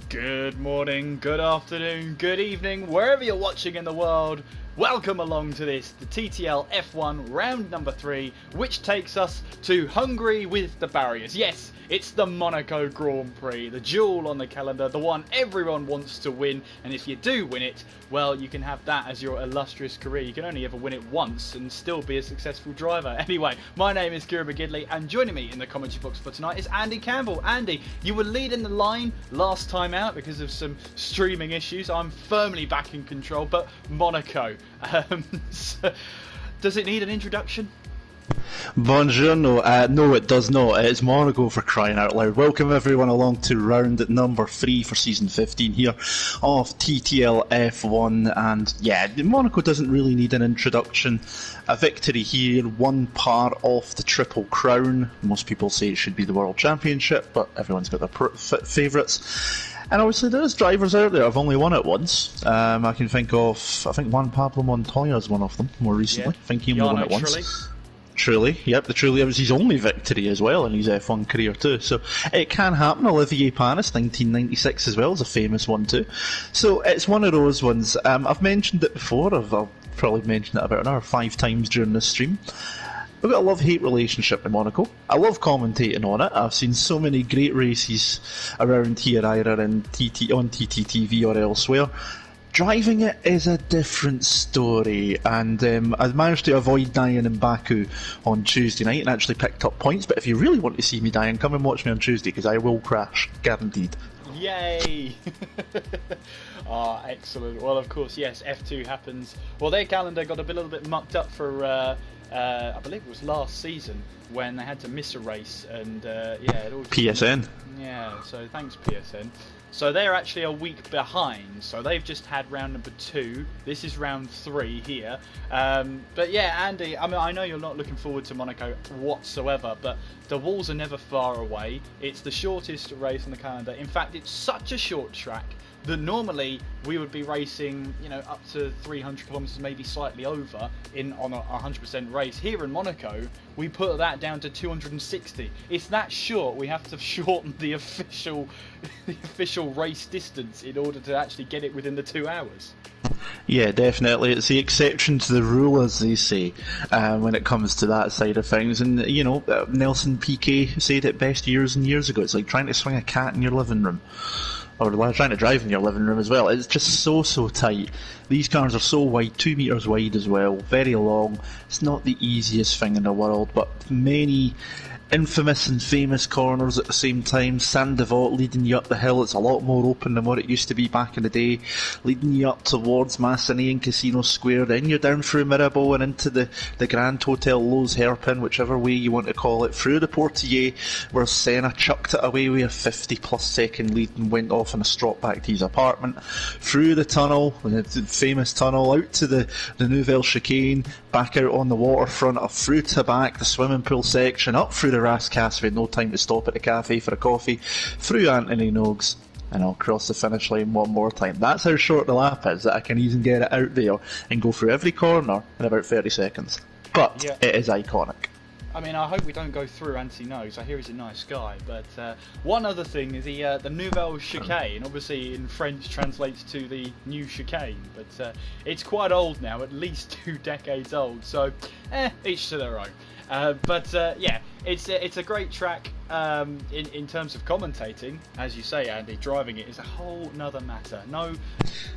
Good morning, good afternoon, good evening, wherever you're watching in the world. Welcome along to this, the TTL F1 round number 3, which takes us to Hungary with the barriers. Yes, it's the Monaco Grand Prix, the jewel on the calendar, the one everyone wants to win. And if you do win it, well, you can have that as your illustrious career. You can only ever win it once and still be a successful driver. Anyway, my name is Kieran McGidley, and joining me in the commentary box for tonight is Andy Campbell. Andy, you were leading the line last time out because of some streaming issues. I'm firmly back in control, but Monaco. Does it need an introduction? Buongiorno. No, it does not. It's Monaco, for crying out loud. Welcome everyone along to round number 3 for season 15 here of TTL F1. And yeah, Monaco doesn't really need an introduction. A victory here, one part of the Triple Crown. Most people say it should be the World Championship, but everyone's got their favourites. And obviously there's drivers out there. I've only won it once. I can think of, Juan Pablo Montoya is one of them more recently. Yeah. I think he only won it once. Truly, yep, the Truly was his only victory as well in his F1 career too. So it can happen. Olivier Panis, 1996 as well, is a famous one too. So it's one of those ones. I've mentioned it before. I've probably mentioned it about another 5 times during this stream. I've got a love-hate relationship in Monaco. I love commentating on it. I've seen so many great races around here, either on TTTV or elsewhere. Driving it is a different story, and I managed to avoid dying in Baku on Tuesday night and actually picked up points. But if you really want to see me dying, come and watch me on Tuesday, because I will crash, guaranteed. Yay! Excellent. Well, of course, yes, F2 happens. Well, their calendar got a little bit mucked up for, I believe it was last season, when they had to miss a race, and it all just... PSN. Yeah, so thanks PSN. So they're actually a week behind, so they've just had round number 2. This is round 3 here. But yeah, Andy, I mean, I know you're not looking forward to Monaco whatsoever, but the walls are never far away. It's the shortest race on the calendar. In fact, it's such a short track that normally we would be racing, up to 300 kilometres, maybe slightly over, on a 100% race. Here in Monaco, we put that down to 260. It's that short. We have to shorten the official race distance in order to actually get it within the 2 hours. Yeah, definitely. It's the exception to the rule, as they say, when it comes to that side of things. And, Nelson Piquet said it best years and years ago. It's like trying to swing a cat in your living room. Or trying to drive in your living room as well. It's just so tight. These cars are so wide, 2 metres wide as well, very long. It's not the easiest thing in the world, but many infamous and famous corners at the same time. Saint Devote leading you up the hill. It's a lot more open than what it used to be back in the day, leading you up towards Massenet and Casino Square. Then you're down through Mirabeau and into the Grand Hotel Lowe's hairpin, whichever way you want to call it, through the Portier, where Senna chucked it away with a 50-plus second lead and went off in a strop back to his apartment, through the tunnel, the famous tunnel, out to the Nouvelle Chicane, back out on the waterfront, up through to back, the swimming pool section, up through the Rascasse with no time to stop at the cafe for a coffee, through Anthony Nogues, and I'll cross the finish line one more time. That's how short the lap is, that I can even get it out there and go through every corner in about 30 seconds. But yeah, it is iconic. I mean, I hope we don't go through Anthony Nogues. I hear he's a nice guy. But one other thing is the Nouvelle Chicane. Obviously, in French, translates to the new chicane. But it's quite old now, at least 2 decades old. So, each to their own. Yeah, it's a great track in terms of commentating. As you say, Andy, driving it is a whole nother matter. No,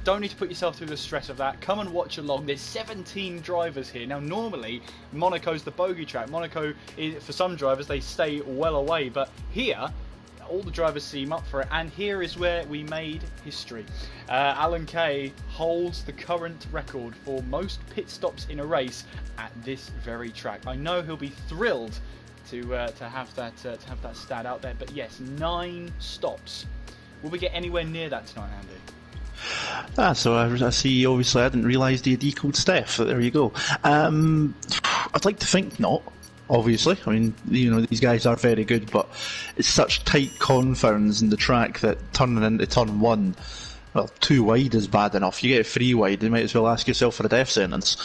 don't need to put yourself through the stress of that. Come and watch along. There's 17 drivers here. Now, normally, Monaco's the bogey track. Monaco, for some drivers, they stay well away. But here, all the drivers seem up for it, and here is where we made history. Alan Kay holds the current record for most pit stops in a race at this very track. I know he'll be thrilled to have that stat out there, but yes, 9 stops. Will we get anywhere near that tonight, Andy? So I see. Obviously, I didn't realise they had decoded Steph. There you go. I'd like to think not. Obviously, I mean, these guys are very good, but it's such tight confounds in the track that turning into turn 1, well, 2 wide is bad enough. You get 3 wide, you might as well ask yourself for a death sentence.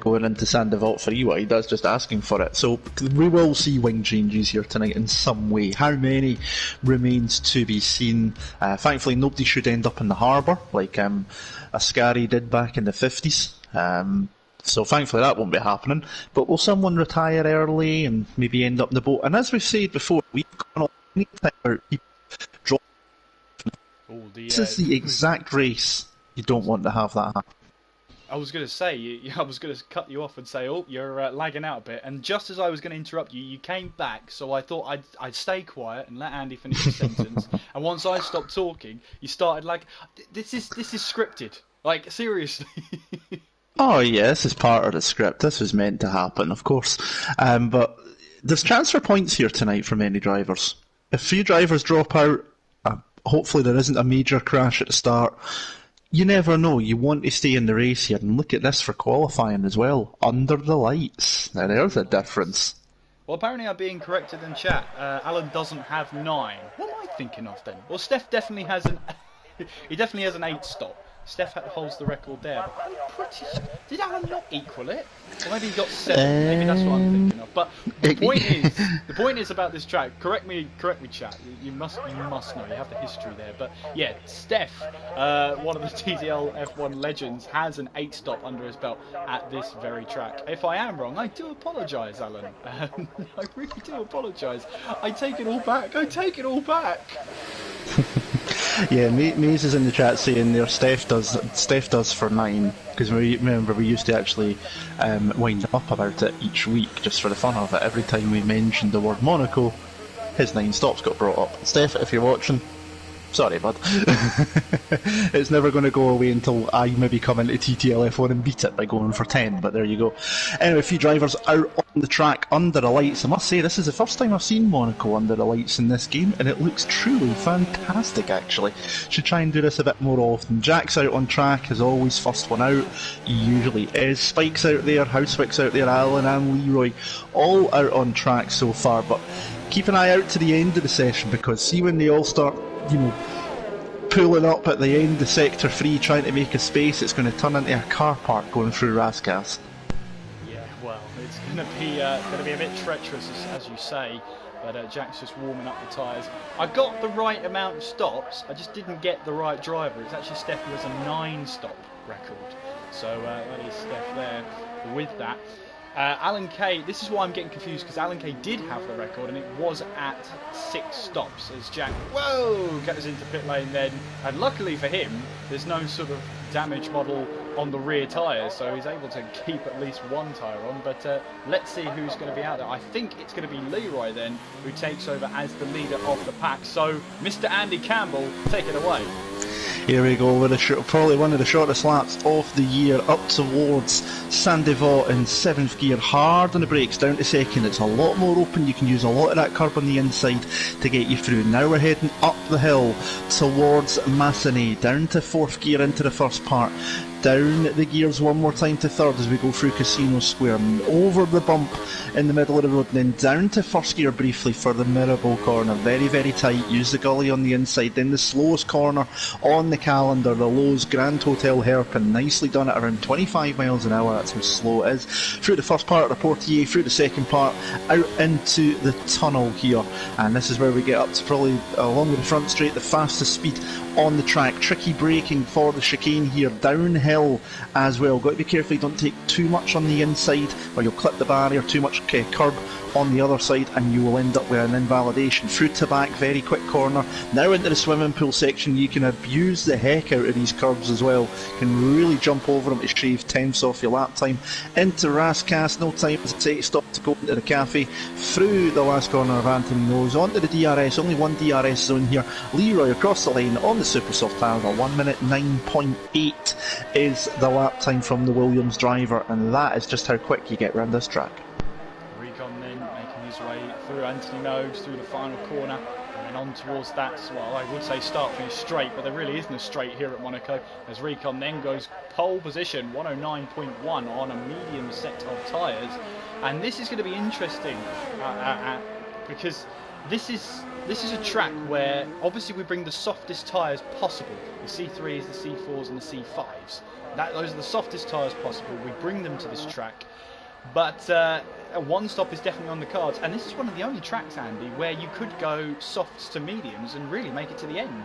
Going into Sandoval 3 wide, that's just asking for it. So we will see wing changes here tonight in some way. How many remains to be seen. Thankfully, nobody should end up in the harbour like Ascari did back in the 50s. So thankfully that won't be happening. But will someone retire early and maybe end up in the boat? And as we've said before, we've gone on any time where people drop. This is the exact race you don't want to have that happen. I was going to say, I was going to cut you off and say, oh, you're lagging out a bit. And just as I was going to interrupt you, you came back. So I thought I'd stay quiet and let Andy finish his sentence. And once I stopped talking, you started like, this is scripted. Like, seriously. Oh yeah, this is part of the script. This was meant to happen, of course. But there's transfer points here tonight for many drivers. If few drivers drop out, hopefully there isn't a major crash at the start. You never know. You want to stay in the race here. And look at this for qualifying as well. Under the lights. Now there's a difference. Well, apparently I'm being corrected in chat. Alan doesn't have 9. What am I thinking of then? Well, Steph definitely has he definitely has an 8 stop. Steph holds the record there. But I'm pretty sure... Did Alan not equal it? Or maybe he got 7. Maybe that's what I'm thinking of. But the point is about this track. Correct me, chat. You must know. You have the history there. But yeah, Steph, one of the TTL F1 legends, has an 8 stop under his belt at this very track. If I am wrong, I do apologise, Alan. I really do apologise. I take it all back. Yeah, Maze is in the chat saying there Steph does for 9, because remember we used to actually wind up about it each week just for the fun of it. Every time we mentioned the word Monaco, his 9 stops got brought up. Steph, if you're watching, sorry bud. It's never going to go away until I maybe come into TTL F1 and beat it by going for 10, but there you go. Anyway, a few drivers out on the track under the lights. I must say, this is the first time I've seen Monaco under the lights in this game, and it looks truly fantastic actually. Should try and do this a bit more often. Jack's out on track, as always, first one out. He usually is. Spike's out there, Housewick's out there, Alan and Leroy, all out on track so far, but keep an eye out to the end of the session, because see when they all start, pulling up at the end of Sector 3 trying to make a space, it's going to turn into a car park going through Raskas. Yeah, well, it's going to be a bit treacherous, as you say, but Jack's just warming up the tyres. I got the right amount of stops, I just didn't get the right driver. It's actually Steph who has a 9-stop record, so that is Steph there with that. Alan Kay, this is why I'm getting confused, because Alan Kay did have the record and it was at 6 stops as Jack, gets into pit lane then, and luckily for him there's no sort of damage model on the rear tyres, so he's able to keep at least one tyre on. But let's see who's going to be out there. I think it's going to be Leroy then who takes over as the leader of the pack. So Mr. Andy Campbell, take it away. Here we go with probably one of the shortest laps of the year, up towards Sandoval in 7th gear, hard on the brakes, down to 2nd. It's a lot more open, you can use a lot of that curb on the inside to get you through. Now we're heading up the hill towards Massenet, down to 4th gear into the first part. Down the gears one more time to 3rd as we go through Casino Square, over the bump in the middle of the road, and then down to 1st gear briefly for the Mirabeau corner. Very, very tight, use the gully on the inside, then the slowest corner on the calendar, the Lowe's Grand Hotel hairpin, nicely done at around 25 miles an hour, that's how slow it is. Through the first part of the Portier, through the second part, out into the tunnel here, and this is where we get up to probably along the front straight, the fastest speed on the track. Tricky braking for the chicane here, downhill as well. Got to be careful you don't take too much on the inside or you'll clip the barrier, too much curb on the other side and you will end up with an invalidation. Through to back, very quick corner. Now into the swimming pool section, you can abuse the heck out of these curbs as well. You can really jump over them to shave tenths off your lap time. Into Raskas, no time to take stop to go into the cafe. Through the last corner of Anthony Nose, onto the DRS, only one DRS zone here. Leroy across the lane on the super soft tyres, a 1 minute 9.8 is the lap time from the Williams driver, and that is just how quick you get around this track. Recon then making his way through Anthony Nose, through the final corner, and then on towards that, well, I would say start finish straight, but there really isn't a straight here at Monaco, as Recon then goes pole position, 109.1 on a medium set of tyres, and this is going to be interesting, because this is a track where obviously we bring the softest tyres possible. The C3s, the C4s and the C5s. Those are the softest tyres possible. We bring them to this track. But a one stop is definitely on the cards. And this is one of the only tracks, Andy, where you could go softs to mediums and really make it to the end.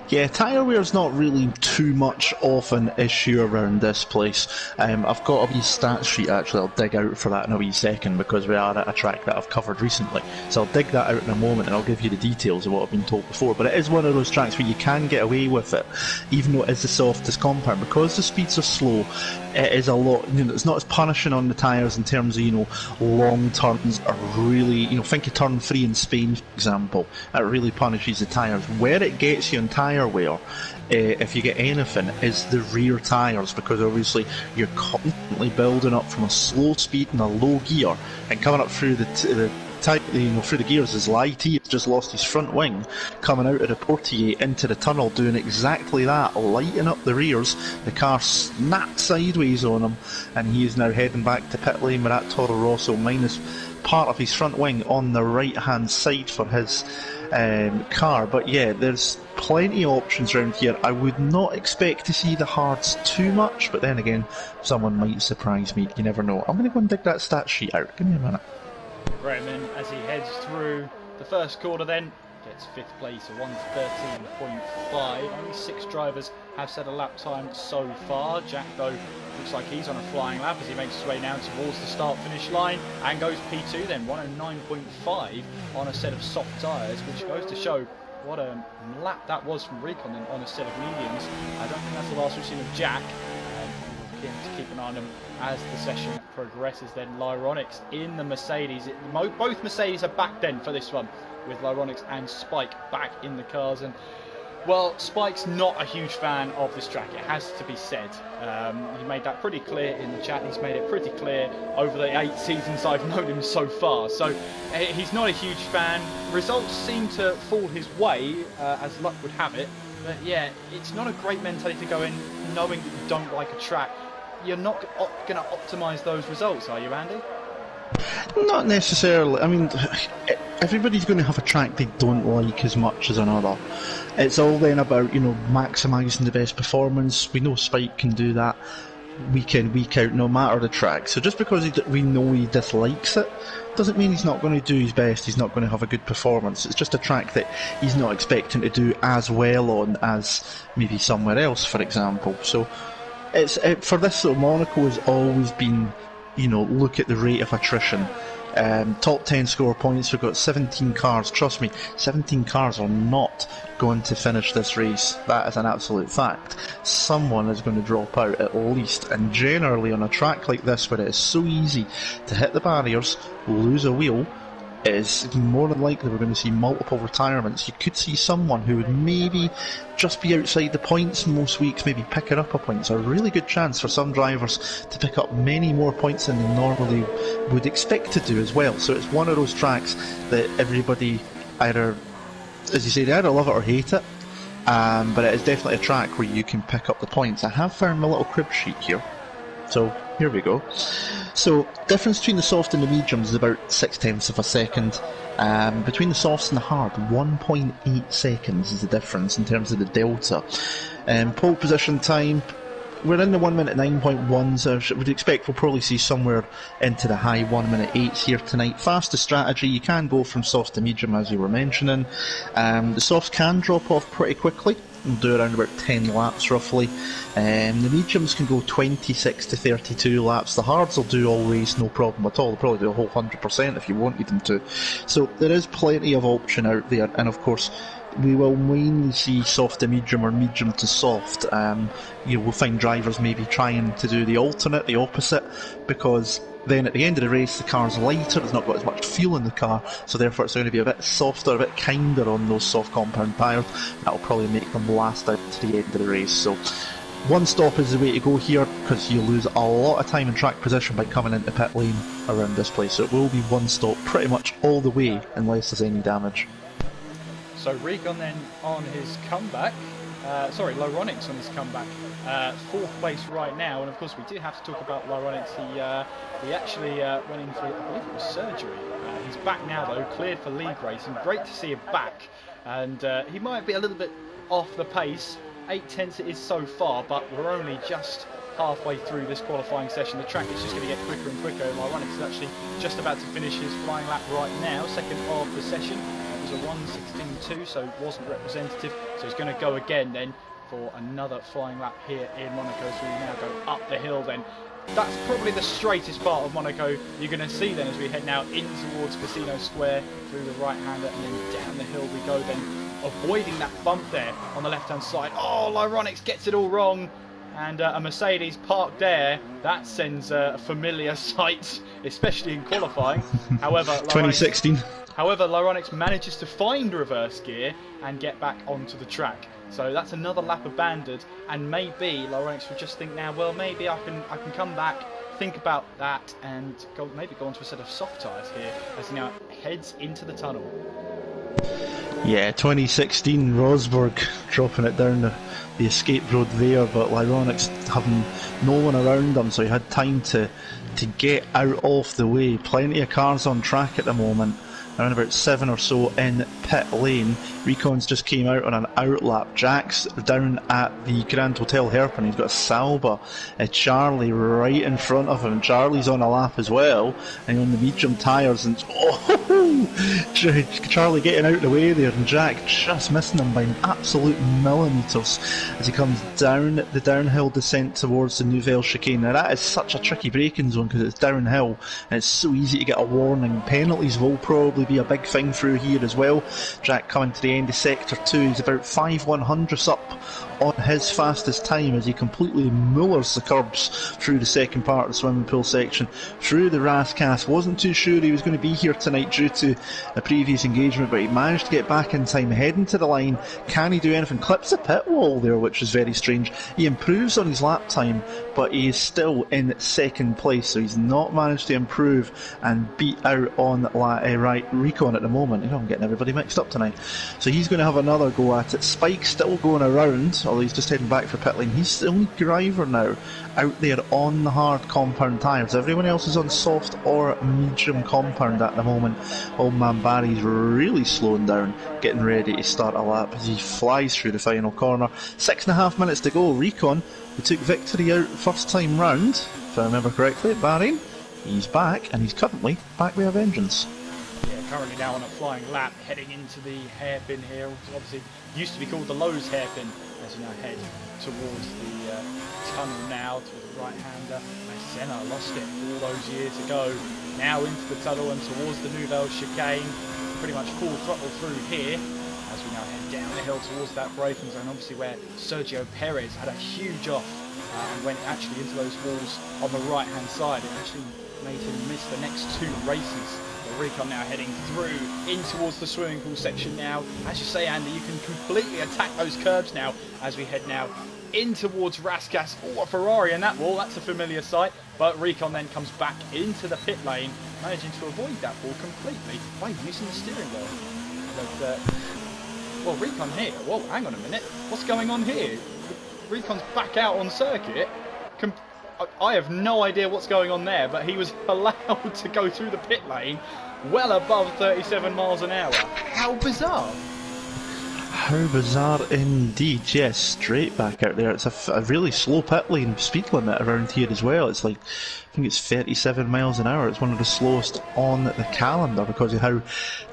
Yeah, tyre wear's not really too much of an issue around this place. I've got a wee stats sheet actually, I'll dig out for that in a wee second because we are at a track that I've covered recently. So I'll dig that out in a moment and I'll give you the details of what I've been told before. But it is one of those tracks where you can get away with it, even though it is the softest compound. Because the speeds are slow, it is a lot, it's not as punishing on the tyres in terms of, long turns are really, think of turn 3 in Spain, for example. It really punishes the tyres. Where it gets you on tyre wear, if you get anything, is the rear tyres, because obviously you're constantly building up from a slow speed and a low gear, and coming up through through the gears as IT has just lost his front wing, coming out of the Portier into the tunnel, doing exactly that, lighting up the rears. The car snapped sideways on him, and he is now heading back to pit lane with that Toro Rosso minus part of his front wing on the right hand side for his car. But yeah, there's plenty of options around here. I would not expect to see the hards too much, but then again, someone might surprise me, you never know. I'm going to go and dig that stat sheet out, give me a minute. Bremen, as he heads through the first quarter, then gets 5th place at 1:13.5. Only 6 drivers have set a lap time so far. Jack, though, looks like he's on a flying lap as he makes his way now towards the start-finish line and goes P2 then, 109.5 on a set of soft tyres, which goes to show what a lap that was from Recon on a set of mediums. I don't think that's the last we've seen of Jack. To keep an eye on them as the session progresses. Then Lyronics in the Mercedes. Both Mercedes are back then for this one, with Lyronics and Spike back in the cars. And well, Spike's not a huge fan of this track, it has to be said. He made that pretty clear in the chat. He's made it pretty clear over the 8 seasons I've known him so far. So he's not a huge fan. Results seem to fall his way, as luck would have it. But yeah, it's not a great mentality to go in knowing that you don't like a track. You're not going to optimise those results, are you, Andy? Not necessarily. I mean, everybody's going to have a track they don't like as much as another. It's all then about, maximising the best performance. We know Spike can do that week in, week out, no matter the track. So just because we know he dislikes it, doesn't mean he's not going to do his best, he's not going to have a good performance. It's just a track that he's not expecting to do as well on as maybe somewhere else, for example. So for this, Monaco has always been, look at the rate of attrition. Top 10 score points, we've got 17 cars. Trust me, 17 cars are not going to finish this race. That is an absolute fact. Someone is going to drop out at least, and generally on a track like this where it is so easy to hit the barriers, lose a wheel, it is more than likely we're going to see multiple retirements. You could see someone who would maybe just be outside the points most weeks, maybe picking up a point. It's a really good chance for some drivers to pick up many more points than they normally would expect to do as well. So it's one of those tracks that everybody either, as you say, they either love it or hate it. But it is definitely a track where you can pick up the points. I have found my little crib sheet here. So here we go. So difference between the soft and the mediums is about 0.6 of a second. Between the softs and the hard, 1.8 seconds is the difference in terms of the delta. Pole position time, we're in the 1 minute 9.1, so I would expect we'll probably see somewhere into the high 1 minute 8s here tonight. Fastest strategy, you can go from soft to medium as you were mentioning. The softs can drop off pretty quickly. We'll do around about 10 laps roughly. The mediums can go 26 to 32 laps. The hards will do all race, no problem at all. They'll probably do a whole 100% if you wanted them to. So there is plenty of option out there, and of course we will mainly see soft to medium or medium to soft. We'll find drivers maybe trying to do the alternate, the opposite, because then at the end of the race the car's lighter, it's not got as much fuel in the car, so therefore it's going to be a bit softer, a bit kinder on those soft compound tyres. That'll probably make them last out to the end of the race. So one stop is the way to go here, because you lose a lot of time in track position by coming into pit lane around this place. So it will be one stop pretty much all the way unless there's any damage. So Recon then on his comeback, Lyronics on his comeback fourth place right now. And of course, we do have to talk about Lyronix. He actually went in for, I believe it was surgery. He's back now though, cleared for league racing. Great to see him back. And he might be a little bit off the pace. 8/10 it is so far, but we're only just halfway through this qualifying session. The track is just going to get quicker and quicker. Lyronix is actually just about to finish his flying lap right now, second of the session. It was a 1:16.2, so it wasn't representative. So he's going to go again then for another flying lap here in Monaco. So we now go up the hill then. That's probably the straightest part of Monaco you're going to see then as we head now in towards Casino Square through the right-hander, and then down the hill we go then, avoiding that bump there on the left-hand side. Oh, Lyronix gets it all wrong. And a Mercedes parked there, that sends a familiar sight, especially in qualifying. However, 2016. However, Lyronix manages to find reverse gear and get back onto the track. So that's another lap abandoned, and maybe Lyronix will just think now, well, maybe I can come back, think about that, and maybe go onto a set of soft tyres here as he now heads into the tunnel. Yeah, 2016 Rosberg dropping it down the escape road there, but Lyronix having no one around him, so he had time to get out of the way. Plenty of cars on track at the moment. Around about 7 or so in pit lane. Recon's just came out on an outlap. Jack's down at the Grand Hotel Hairpin. He's got a Sauber. Charlie right in front of him. Charlie's on a lap as well, and on the medium tyres. And Charlie getting out of the way there, and Jack just missing him by absolute millimetres as he comes down the downhill descent towards the Nouvelle chicane. Now that is such a tricky braking zone because it's downhill and it's so easy to get a warning. Penalties will probably be a big thing through here as well. Jack coming to the end of sector 2, he's about 5/100ths up on his fastest time as he completely mullers the curbs through the second part of the swimming pool section, through the Rascasse. Wasn't too sure he was going to be here tonight due to a previous engagement, but he managed to get back in time, heading to the line. Can he do anything? Clips the pit wall there, which is very strange. He improves on his lap time, but he is still in second place, so he's not managed to improve and beat out on Recon at the moment. I'm getting everybody mixed up tonight. So he's going to have another go at it. Spike's still going around, although he's just heading back for pit lane. He's the only driver now out there on the hard compound tyres. Everyone else is on soft or medium compound at the moment. Old man Barry's really slowing down, getting ready to start a lap as he flies through the final corner. 6.5 minutes to go. Recon, who took victory out first time round, if I remember correctly, at Bahrain, he's back, and he's currently back with a vengeance. Currently now on a flying lap, heading into the hairpin here. Obviously used to be called the Lowe's hairpin, as you now head towards the tunnel now, to the right-hander. Senna lost it all those years ago. Now into the tunnel and towards the Nouvelle chicane. Pretty much full throttle through here, as we now head down the hill towards that braking zone, obviously where Sergio Perez had a huge off and went actually into those walls on the right-hand side. It actually made him miss the next 2 races. Recon now heading through in towards the swimming pool section now. As you say, Andy, you can completely attack those curbs now as we head now in towards Rascasse. Oh, a Ferrari in that wall, that's a familiar sight. But Recon then comes back into the pit lane, managing to avoid that wall completely by using the steering wheel. But, well, Recon here. Whoa, hang on a minute. What's going on here? Recon's back out on circuit. I have no idea what's going on there, but he was allowed to go through the pit lane well above 37 miles an hour. How bizarre. How bizarre indeed. Yes, straight back out there. It's a really slow pit lane speed limit around here as well. It's like, I think it's 37 miles an hour. It's one of the slowest on the calendar because of how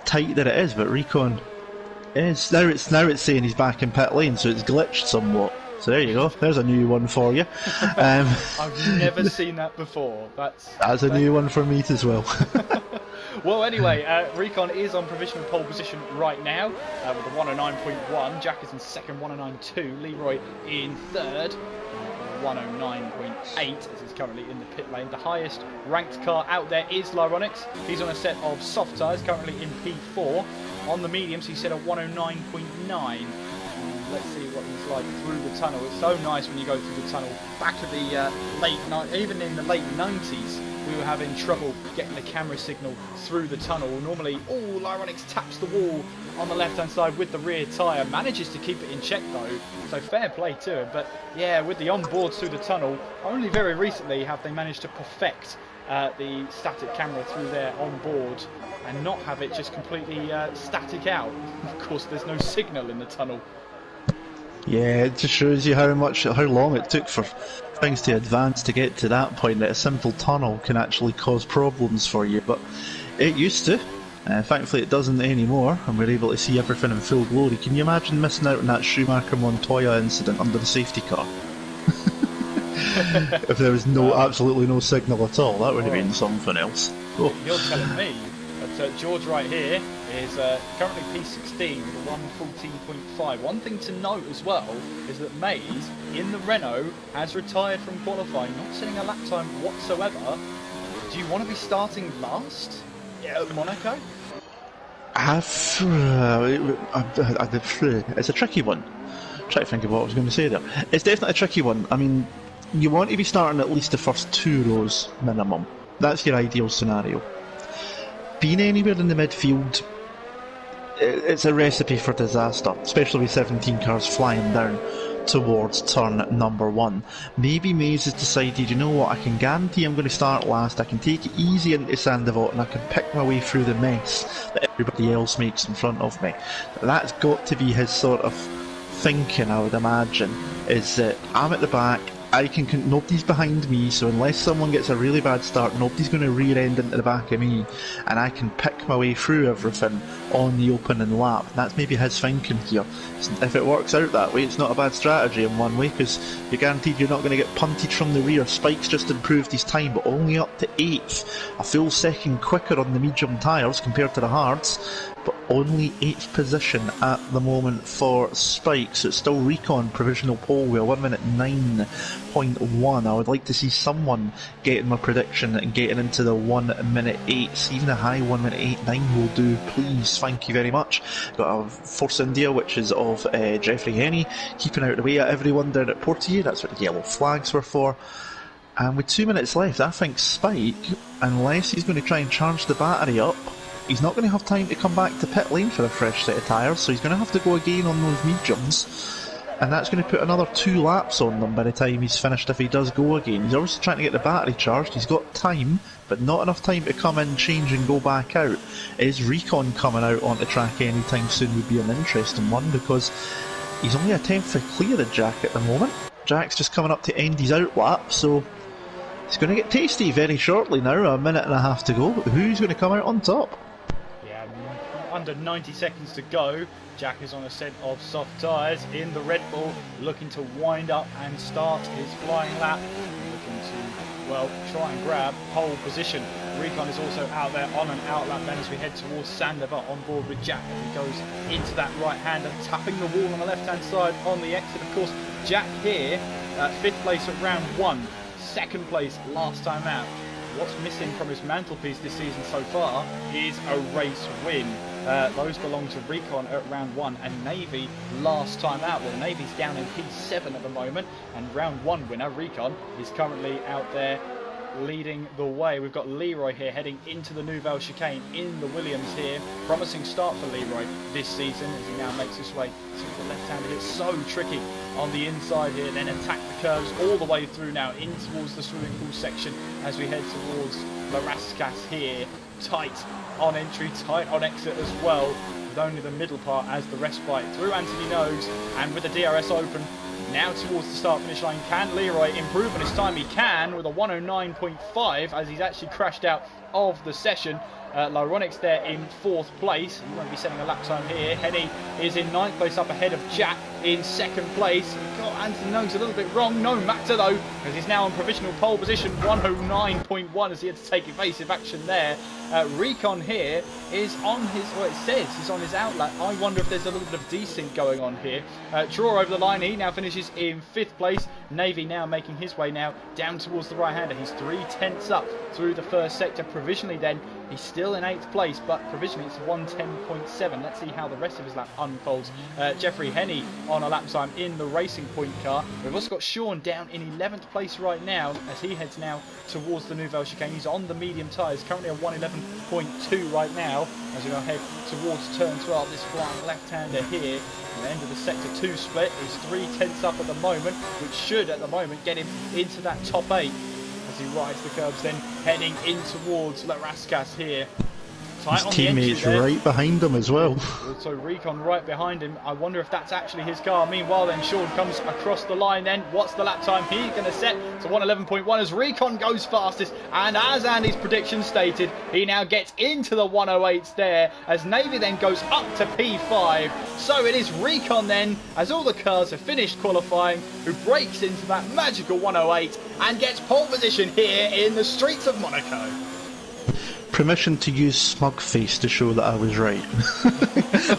tight that it is. But Recon is now it's saying he's back in pit lane, so it's glitched somewhat. So there you go, there's a new one for you. I've never seen that before. That's a new one for me as well. Well, anyway, Recon is on provisional pole position right now with a 109.1. Jack is in second, 109.2. Leroy in third, 109.8 as he's currently in the pit lane. The highest ranked car out there is Lyronix. He's on a set of soft tyres, currently in P4. On the mediums, he's set a 109.9. Let's see what he's like through the tunnel. It's so nice when you go through the tunnel. Back to the even in the late 90s, we were having trouble getting the camera signal through the tunnel. Normally, Lyronix taps the wall on the left-hand side with the rear tyre, manages to keep it in check though, so fair play to him. But yeah, with the onboards through the tunnel, only very recently have they managed to perfect the static camera through there on board and not have it just completely static out. Of course, there's no signal in the tunnel. Yeah, it just shows you how long it took for things to advance to get to that point, that a simple tunnel can actually cause problems for you. But it used to. Thankfully it doesn't anymore, and we're able to see everything in full glory. Can you imagine missing out on that Schumacher-Montoya incident under the safety car? If there was absolutely no signal at all, that would have been something else. Oh. You're telling me that George right here is currently P16 with a 1:14.5. One thing to note as well is that Mays in the Renault has retired from qualifying, not setting a lap time whatsoever. Do you want to be starting last at Monaco? It's a tricky one. Try to think of what I was going to say there. It's definitely a tricky one. I mean, you want to be starting at least the first 2 rows minimum. That's your ideal scenario. Being anywhere in the midfield, it's a recipe for disaster, especially with 17 cars flying down towards turn number 1. Maybe Mays has decided, you know what, I can guarantee I'm going to start last, I can take it easy into Sandoval and I can pick my way through the mess that everybody else makes in front of me. That's got to be his sort of thinking, I would imagine, is that I'm at the back, nobody's behind me, so unless someone gets a really bad start, nobody's going to rear end into the back of me, and I can pick my way through everything on the opening lap. That's maybe his thinking here. If it works out that way, it's not a bad strategy in one way, because you're guaranteed you're not going to get punted from the rear. Spike's just improved his time, but only up to 8th. A full second quicker on the medium tyres compared to the hards, but only 8th position at the moment for Spike, so it's still Recon provisional pole with a 1:09.1. I would like to see someone getting my prediction and getting into the 1:08. Even a high 1:89 will do, please. Thank you very much. Got a Force India, which is of Jeffrey Henney, keeping out the way at everyone down at Portier. That's what the yellow flags were for. And with 2 minutes left, I think Spike, unless he's going to try and charge the battery up, he's not going to have time to come back to pit lane for a fresh set of tyres, so he's going to have to go again on those mediums, and that's going to put another 2 laps on them by the time he's finished if he does go again. He's obviously trying to get the battery charged, he's got time, but not enough time to come in, change and go back out. Is Recon coming out onto track anytime soon would be an interesting one, because he's only a 10th to clear the Jack at the moment. Jack's just coming up to end his out lap, so it's going to get tasty very shortly now, a minute and a half to go. Who's going to come out on top? Under 90 seconds to go. Jack is on a set of soft tyres in the Red Bull, looking to wind up and start his flying lap, looking to, well, try and grab pole position. Recon is also out there on an out lap then as we head towards Sandoval on board with Jack. He goes into that right-hander, tapping the wall on the left-hand side on the exit. Of course, Jack here, 5th place at round 1, 2nd place last time out. What's missing from his mantelpiece this season so far is a race win. Those belong to Recon at round 1 and Navy last time out. Well, Navy's down in P7 at the moment, and round 1 winner, Recon, is currently out there leading the way. We've got Leroy here heading into the Nouvelle Chicane in the Williams here. Promising start for Leroy this season as he now makes his way to the left-hander. It's so tricky on the inside here, then attack the curves all the way through now in towards the swimming pool section as we head towards La Rascasse here. Tight on entry, tight on exit as well, with only the middle part as the respite through Anthony Nose, and with the DRS open now towards the start finish line. Can Leroy improve on his time? He can, with a 1:09.5 as he's actually crashed out of the session. Lyronix there in 4th place. He won't be setting a lap time here. Henny is in 9th place, up ahead of Jack in 2nd place. Got Anthony Nose a little bit wrong. No matter though, because he's now on provisional pole position, 1:09.1 as he had to take evasive action there. Recon here is on his, well, it says he's on his outlet. I wonder if there's a little bit of desync going on here. Draw over the line. He now finishes in 5th place. Navy now making his way now down towards the right-hander. He's 3/10 up through the first sector. Provisionally then, he's still in 8th place, but provisionally it's 1:10.7. Let's see how the rest of his lap unfolds. Jeffrey Henney on a lap time in the Racing Point car. We've also got Sean down in 11th place right now as he heads now towards the Nouvelle Chicane. He's on the medium tyres, currently a 1:11.2 right now as we now head towards turn 12. This flying left-hander here at the end of the sector 2 split is 3/10 up at the moment, which should at the moment get him into that top 8 as he rides the curbs, then heading in towards La Rascasse here. His teammates right behind him as well. So Recon right behind him. I wonder if that's actually his car. Meanwhile then Sean comes across the line then. What's the lap time he's going to set? To 1:11.1 as Recon goes fastest. And as Andy's prediction stated, he now gets into the 108s there as Navy then goes up to P5. So it is Recon then, as all the cars have finished qualifying, who breaks into that magical 108 and gets pole position here in the streets of Monaco. Permission to use smug face to show that I was right.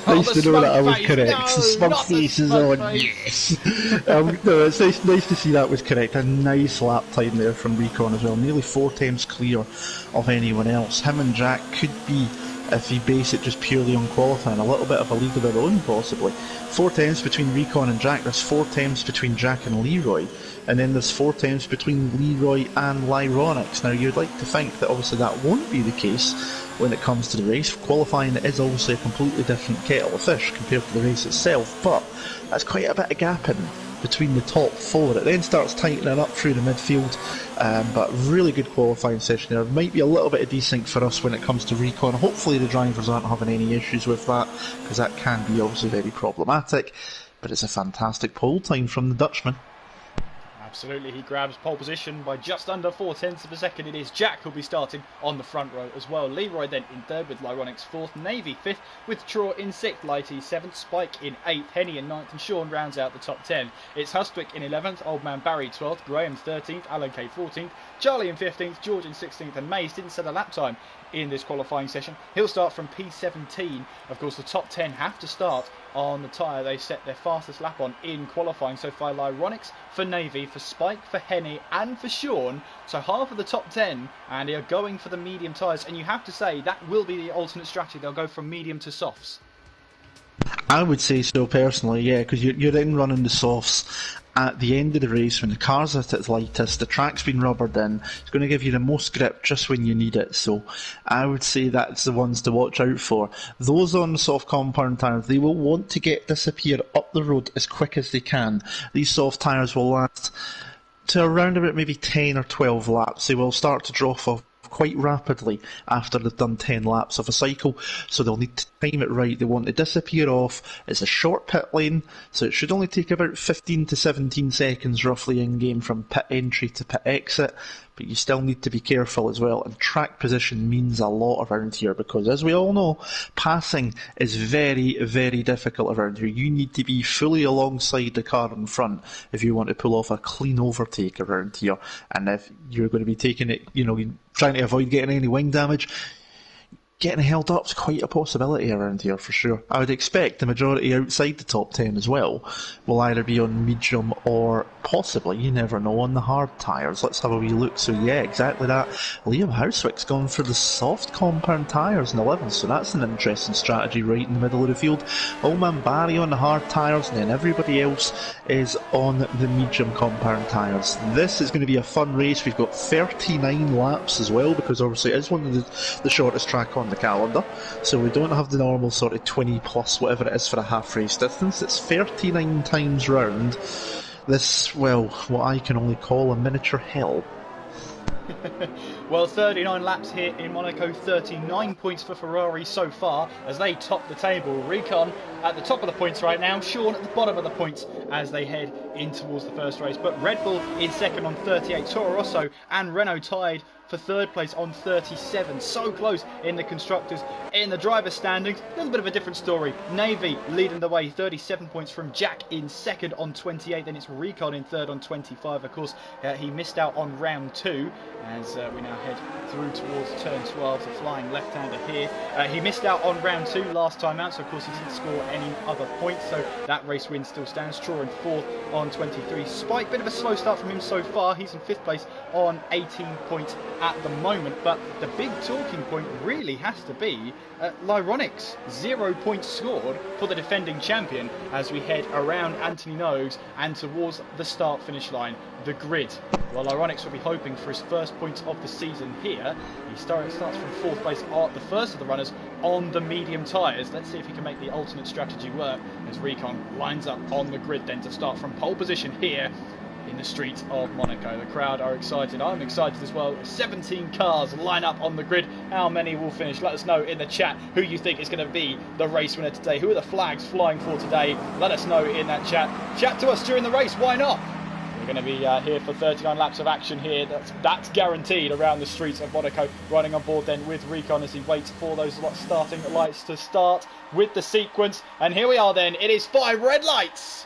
Nice to know that I was correct. No, the smug face is on. Yes. No, it's nice to see that was correct. A nice lap time there from Recon as well. Nearly 4 times clear of anyone else. Him and Jack could be, if you base it just purely on qualifying, a little bit of a league of their own possibly. 4 times between Recon and Jack. There's 4 times between Jack and Leroy. And then there's 4 times between Leroy and Lyronix. Now you'd like to think that obviously that won't be the case when it comes to the race. Qualifying is obviously a completely different kettle of fish compared to the race itself, but that's quite a bit of gap in between the top 4. It then starts tightening up through the midfield, but really good qualifying session there. Might be a little bit of desync for us when it comes to Recon. Hopefully the drivers aren't having any issues with that, because that can be obviously very problematic, but it's a fantastic pole time from the Dutchman. Absolutely, he grabs pole position by just under 4/10 of a second. It is Jack who'll be starting on the front row as well. Leroy then in 3rd with Lyronix 4th, Navy 5th with Traw in 6th, Lighty 7th, Spike in 8th, Henny in 9th and Sean rounds out the top 10. It's Hustwick in 11th, Old Man Barry 12th, Graham 13th, Alan K 14th, Charlie in 15th, George in 16th and Mays didn't set a lap time in this qualifying session. He'll start from P17. Of course the top 10 have to start on the tyre they set their fastest lap on in qualifying. So for Lyronix, for Navy, for Spike, for Henny and for Sean, so half of the top 10 and they are going for the medium tyres, and you have to say that will be the alternate strategy. They'll go from medium to softs. I would say so personally, yeah, because you're in running the softs at the end of the race when the car's at its lightest, the track's been rubbered in, it's going to give you the most grip just when you need it. So I would say that's the ones to watch out for. Those on the soft compound tyres, they will want to disappear up the road as quick as they can. These soft tyres will last to around about maybe 10 or 12 laps. They will start to drop off quite rapidly after they've done 10 laps of a cycle, so they'll need to time it right. They want to disappear off. It's a short pit lane, so it should only take about 15 to 17 seconds roughly in game from pit entry to pit exit, but you still need to be careful as well, and track position means a lot around here, because as we all know, passing is very, very difficult around here. You need to be fully alongside the car in front if you want to pull off a clean overtake around here, and if you're going to be taking it, trying to avoid getting any wing damage, getting held up is quite a possibility around here for sure. I would expect the majority outside the top 10 as well will either be on medium or possibly, you never know, on the hard tyres. Let's have a wee look. So yeah, exactly that. Liam Housewick's gone for the soft compound tyres in 11th, so that's an interesting strategy right in the middle of the field. Old Man Barry on the hard tyres, and then everybody else is on the medium compound tyres. This is going to be a fun race. We've got 39 laps as well, because obviously it is one of the shortest track on the calendar, so we don't have the normal sort of 20 plus whatever it is for a half race distance. It's 39 times round this, well, what I can only call a miniature hell. Well, 39 laps here in Monaco, 39 points for Ferrari so far as they top the table. Recon at the top of the points right now, Sean at the bottom of the points as they head in towards the first race. But Red Bull in second on 38, Toro Rosso and Renault tied for third place on 37. So close in the constructors. In the driver's standings, a little bit of a different story. Navy leading the way, 37 points from Jack in second on 28. Then it's Recon in third on 25. Of course, he missed out on round 2 as we now head through towards turn 12, the flying left-hander here. He missed out on round 2 last time out, so of course he didn't score any other points, so that race win still stands. Straw in 4th on 23. Spike, bit of a slow start from him so far. He's in 5th place on 18 points at the moment, but the big talking point really has to be Lyronix. 0 points scored for the defending champion as we head around Anthony Nogues and towards the start-finish line, the grid. Well, Lyronix will be hoping for his first points of the season here. He starts from 4th place, the first of the runners on the medium tyres. Let's see if he can make the alternate strategy work as Recon lines up on the grid then to start from pole position here in the streets of Monaco. The crowd are excited. I'm excited as well. 17 cars line up on the grid. How many will finish? Let us know in the chat who you think is going to be the race winner today. Who are the flags flying for today? Let us know in that chat. Chat to us during the race. Why not? We're going to be here for 39 laps of action here. That's guaranteed around the streets of Monaco. Running on board then with Recon as he waits for those starting lights to start with the sequence. And here we are then. It is 5 red lights.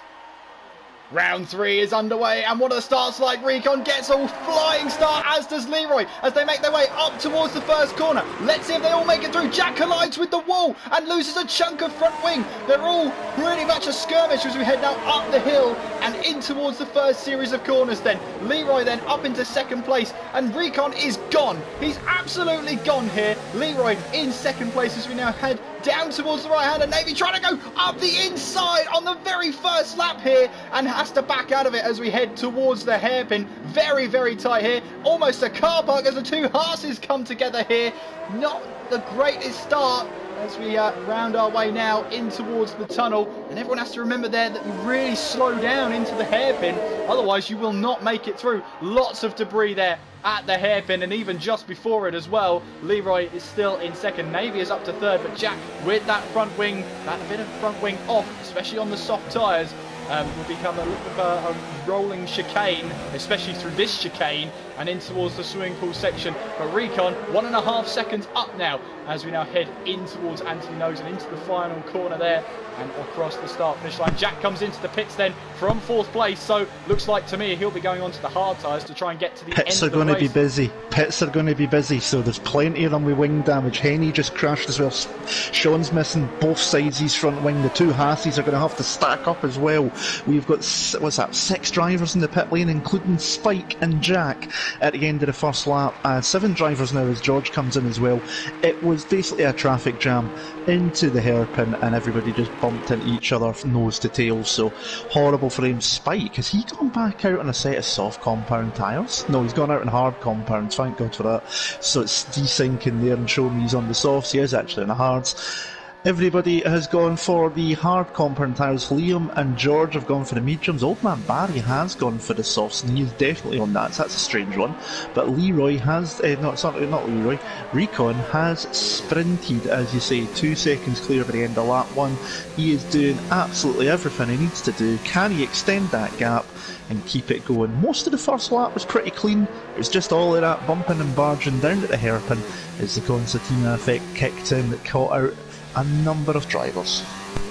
Round 3 is underway, and one of the starts like Recon gets a flying start, as does Leroy, as they make their way up towards the first corner. Let's see if they all make it through. Jack collides with the wall and loses a chunk of front wing. They're all pretty much a skirmish as we head now up the hill and in towards the first series of corners then. Leroy then up into 2nd place, and Recon is gone. He's absolutely gone here. Leroy in 2nd place as we now head down towards the right hand, and Navy trying to go up the inside on the very first lap here and has to back out of it as we head towards the hairpin. Very, very tight here. Almost a car park as the two Haas's come together here. Not the greatest start as we round our way now in towards the tunnel, and everyone has to remember there that you really slow down into the hairpin, otherwise you will not make it through. Lots of debris there at the hairpin, and even just before it as well. Leroy is still in 2nd, Navy is up to 3rd, but Jack with that front wing, that bit of front wing off, especially on the soft tyres, will become a little bit of a rolling chicane, especially through this chicane and in towards the swimming pool section. But Recon 1.5 seconds up now as we now head in towards Anthony Nogues and into the final corner there and across the start finish line. Jack comes into the pits then from 4th place, so looks like to me he'll be going on to the hard tyres to try and get to the end of the race. Pits are going to be busy. Pits are going to be busy, so there's plenty of them with wing damage. Henny just crashed as well. Sean's missing both sides of his front wing. The two Haasies are going to have to stack up as well. We've got, what's that, 6 drivers in the pit lane, including Spike and Jack at the end of the first lap. 7 drivers now as George comes in as well. It was basically a traffic jam into the hairpin, and everybody just bumped into each other nose to tail, so horrible for him. Spike, has he gone back out on a set of soft compound tyres? No, he's gone out on hard compounds, thank God for that. So it's desyncing there and showing me he's on the softs. He is actually on the hards. Everybody has gone for the hard compound tyres. Liam and George have gone for the mediums. Old man Barry has gone for the softs, and he's definitely on that, so that's a strange one. But Leroy has, not Leroy, Recon has sprinted, as you say, 2 seconds clear by the end of lap 1. He is doing absolutely everything he needs to do. Can he extend that gap and keep it going? Most of the first lap was pretty clean. It was just all of that bumping and barging down at the hairpin as the concertina effect kicked in that caught out a number of drivers.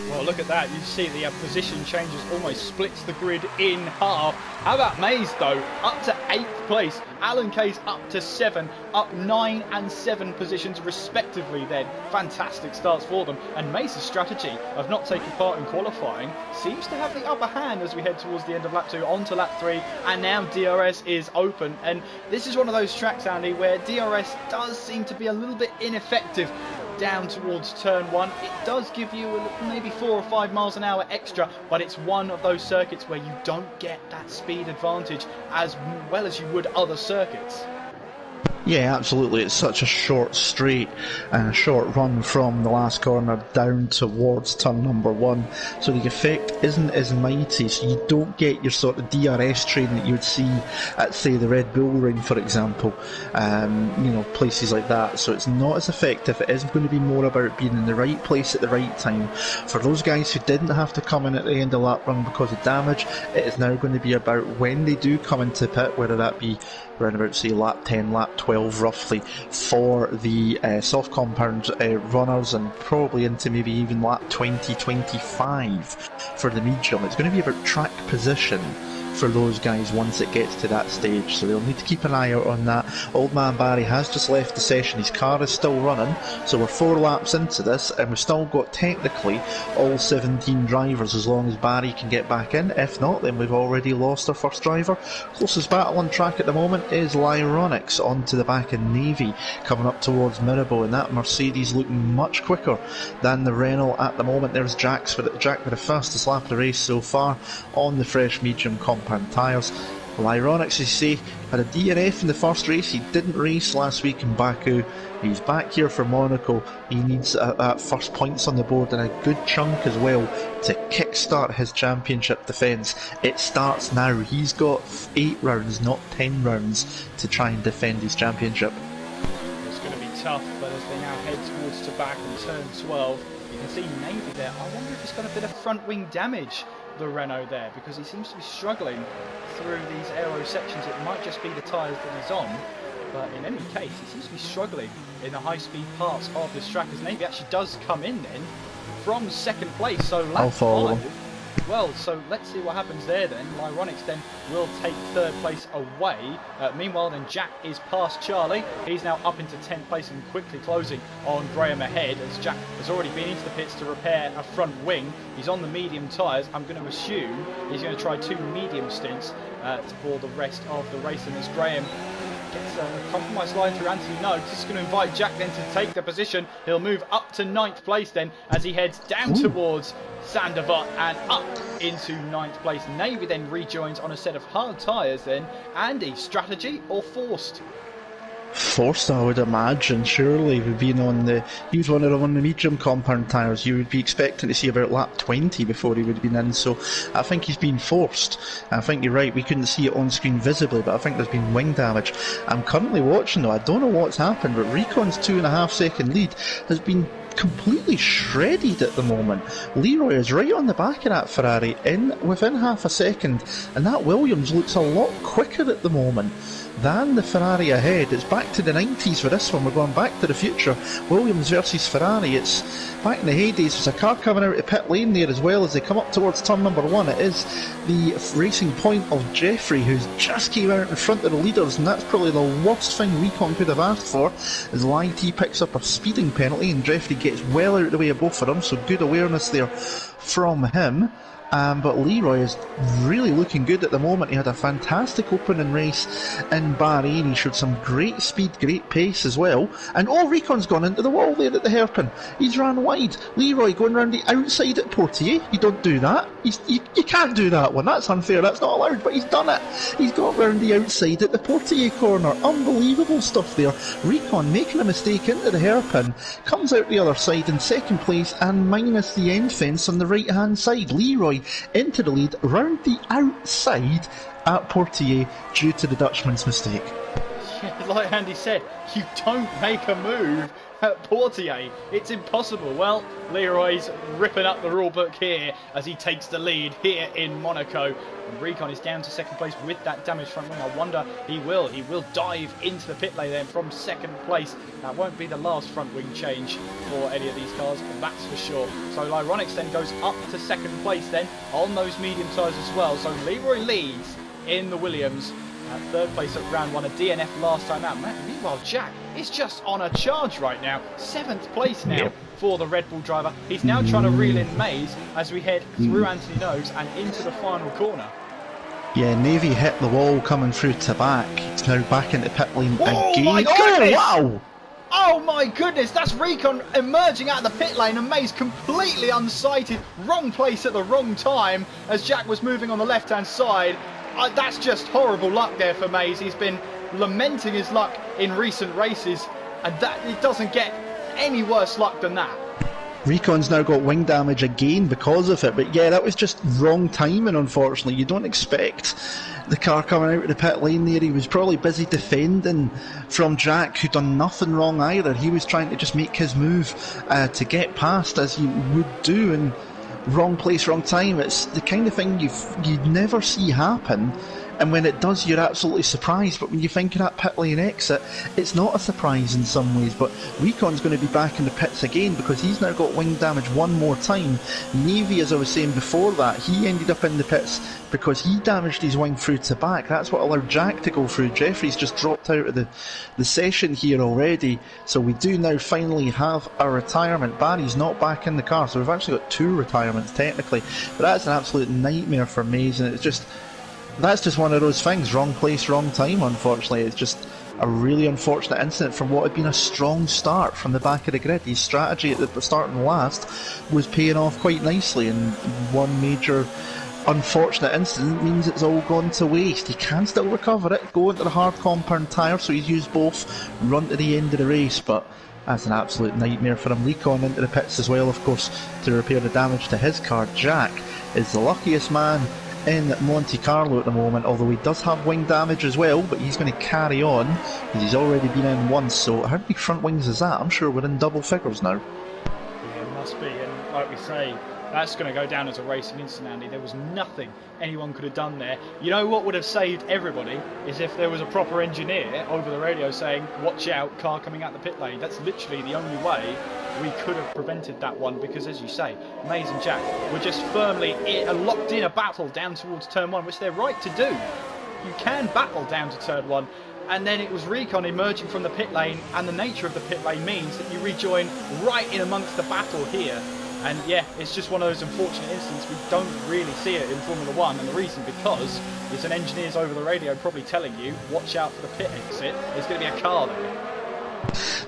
Well, look at that. You see the position changes, almost splits the grid in half. How about Mays, though? Up to 8th place. Alan Kay's up to 7, up 9 and 7 positions respectively then. Fantastic starts for them. And Mays' strategy of not taking part in qualifying seems to have the upper hand as we head towards the end of lap 2, on to lap 3, and now DRS is open. And this is one of those tracks, Andy, where DRS does seem to be a little bit ineffective down towards turn 1. It does give you maybe 4 or 5 miles an hour extra, but it's one of those circuits where you don't get that speed advantage as well as you would other circuits. Yeah, absolutely. It's such a short straight and a short run from the last corner down towards turn number 1. So the effect isn't as mighty, so you don't get your sort of DRS train that you would see at, say, the Red Bull Ring, for example. Places like that. So it's not as effective. It is going to be more about being in the right place at the right time. For those guys who didn't have to come in at the end of lap run because of damage, it is now going to be about when they do come into pit, whether that be around about, say, lap 10, lap 12 roughly, for the soft compound runners, and probably into maybe even lap 20, 25 for the medium. It's going to be about track position for those guys once it gets to that stage, so they'll need to keep an eye out on that. Old man Barry has just left the session, his car is still running, so we're 4 laps into this and we've still got technically all 17 drivers as long as Barry can get back in. If not, then we've already lost our first driver. Closest battle on track at the moment is Lyronix onto the back of Navy coming up towards Mirabo, and that Mercedes looking much quicker than the Renault at the moment. There's Jack with the fastest lap of the race so far on the fresh medium compound tyres. Lyronix, you see, had a DNF in the first race. He didn't race last week in Baku. He's back here for Monaco. He needs first points on the board and a good chunk as well to kickstart his championship defence. It starts now. He's got 8 rounds, not 10 rounds, to try and defend his championship. It's going to be tough, but as they now head towards Tabac and turn 12, you can see Navy there. I wonder if he's got a bit of front wing damage, the Renault there, because he seems to be struggling through these aero sections. It might just be the tyres that he's on, but in any case he seems to be struggling in the high speed parts of this track, as Navy actually does come in then from second place, so lap 5. Well, so let's see what happens there then. Lyronix then will take 3rd place away. Meanwhile then Jack is past Charlie. He's now up into 10th place and quickly closing on Graham ahead, as Jack has already been into the pits to repair a front wing. He's on the medium tyres. I'm going to assume he's going to try 2 medium stints for the rest of the race, and as Graham gets a compromise line through Anthony Noakes. This is going to invite Jack then to take the position. He'll move up to 9th place then as he heads down towards Sandoval and up into 9th place. Navy then rejoins on a set of hard tyres then. Andy, strategy or forced? Forced, I would imagine. Surely, we've been on the. He was on the medium compound tyres. You would be expecting to see about lap 20 before he would have been in. So, I think he's been forced. I think you're right. We couldn't see it on screen visibly, but I think there's been wing damage. I'm currently watching though. I don't know what's happened, but Recon's 2.5 second lead has been completely shredded at the moment. Leroy is right on the back of that Ferrari within half a second, and that Williams looks a lot quicker at the moment than the Ferrari ahead. It's back to the 90s for this one. We're going back to the future. Williams versus Ferrari. It's back in the heydays. There's a car coming out of pit lane there as well as they come up towards turn number 1. It is the racing point of Jeffrey, who's just came out in front of the leaders, and that's probably the worst thing Recon could have asked for, as YT picks up a speeding penalty and Jeffrey gets well out of the way of both of them, so good awareness there from him. But Leroy is really looking good at the moment. He had a fantastic opening race in Bahrain. He showed some great speed, great pace as well. And Recon's gone into the wall there at the hairpin. He's ran wide. Leroy going round the outside at Portier. You don't do that. You can't do that one. That's unfair. That's not allowed. But he's done it. He's got round the outside at the Portier corner. Unbelievable stuff there. Recon making a mistake into the hairpin. Comes out the other side in second place and minus the end fence on the right hand side. Leroy into the lead round the outside at Portier due to the Dutchman's mistake. Yeah, like Andy said, you don't make a move at Portier. It's impossible. Well, Leroy's ripping up the rule book here as he takes the lead here in Monaco. And Recon is down to second place with that damaged front wing. I wonder he will dive into the pit lane then from second place. That won't be the last front wing change for any of these cars, that's for sure. So Lyronix then goes up to second place then on those medium tyres as well. So Leroy leads in the Williams. Third place at round 1, a DNF last time out. Meanwhile, Jack is just on a charge right now. 7th place now for the Red Bull driver. He's now trying to reel in Mays as we head through Anthony Nose and into the final corner. Yeah, Navy hit the wall coming through to back. It's now back into pit lane again. My goodness! Wow! Oh my goodness, that's Recon emerging out of the pit lane and Mays completely unsighted. Wrong place at the wrong time as Jack was moving on the left-hand side. That's just horrible luck there for Mays. He's been lamenting his luck in recent races, and that it doesn't get any worse luck than that. Recon's now got wing damage again because of it, but yeah, that was just wrong timing, unfortunately. You don't expect the car coming out of the pit lane there. He was probably busy defending from Jack, who'd done nothing wrong either. He was trying to just make his move to get past, as he would do, and wrong place, wrong time. It's the kind of thing you'd never see happen and when it does, you're absolutely surprised. But when you think of that pit lane exit, it's not a surprise in some ways. But Recon's going to be back in the pits again because he's now got wing damage one more time. Navy, as I was saying before that, he ended up in the pits because he damaged his wing through to back. That's what allowed Jack to go through. Jeffrey's just dropped out of the session here already, so we do now finally have a retirement. Barry's not back in the car, so we've actually got 2 retirements technically, but that's an absolute nightmare for Maze, and that's just one of those things. Wrong place, wrong time, unfortunately. It's just a really unfortunate incident from what had been a strong start from the back of the grid. His strategy at the start and last was paying off quite nicely, and one major unfortunate incident means it's all gone to waste. He can still recover it, go into the hard compound tyre, so he's used both, run to the end of the race, but that's an absolute nightmare for him. Recon into the pits as well, of course, to repair the damage to his car. Jack is the luckiest man in Monte Carlo at the moment, although he does have wing damage as well, but he's going to carry on because he's already been in once. So how many front wings is that? I'm sure we're in double figures now. Yeah, it must be, and like we say, that's going to go down as a racing incident, Andy. There was nothing anyone could have done there. You know what would have saved everybody is if there was a proper engineer over the radio saying, watch out, car coming out the pit lane. That's literally the only way we could have prevented that one, because as you say, Maze and Jack were just firmly locked in a battle down towards turn 1, which they're right to do. You can battle down to turn 1, and then it was Recon emerging from the pit lane, and the nature of the pit lane means that you rejoin right in amongst the battle here. And yeah, it's just one of those unfortunate instances. We don't really see it in Formula 1, and the reason because it's an engineer's over the radio probably telling you, watch out for the pit exit, there's going to be a car there.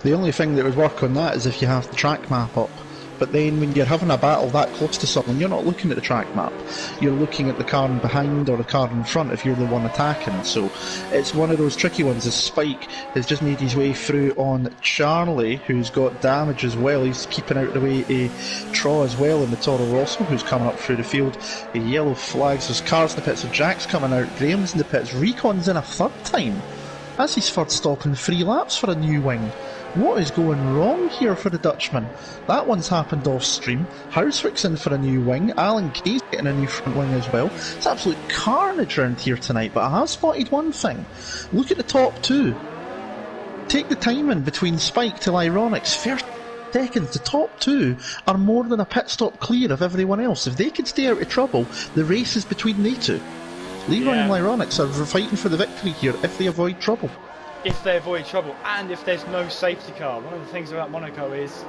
The only thing that would work on that is if you have the track map up. But then when you're having a battle that close to someone, you're not looking at the track map. You're looking at the car in behind or the car in front if you're the one attacking. So it's one of those tricky ones. As Spike has just made his way through on Charlie, who's got damage as well. He's keeping out of the way a Traw as well in the Toro Rosso, who's coming up through the field. A yellow flags. There's cars in the pits. So Jack's coming out. Graham's in the pits. Recon's in a third time. That's his third stop in 3 laps for a new wing. What is going wrong here for the Dutchman? That one's happened off stream. Housewick's in for a new wing. Alan Kay's getting a new front wing as well. It's absolute carnage around here tonight, but I have spotted one thing. Look at the top 2. Take the timing between Spike till Ironics. 30 seconds. The top 2 are more than a pit stop clear of everyone else. If they could stay out of trouble, the race is between they two. Leroy and Ironics are fighting for the victory here if they avoid trouble. If they avoid trouble, and if there's no safety car. One of the things about Monaco is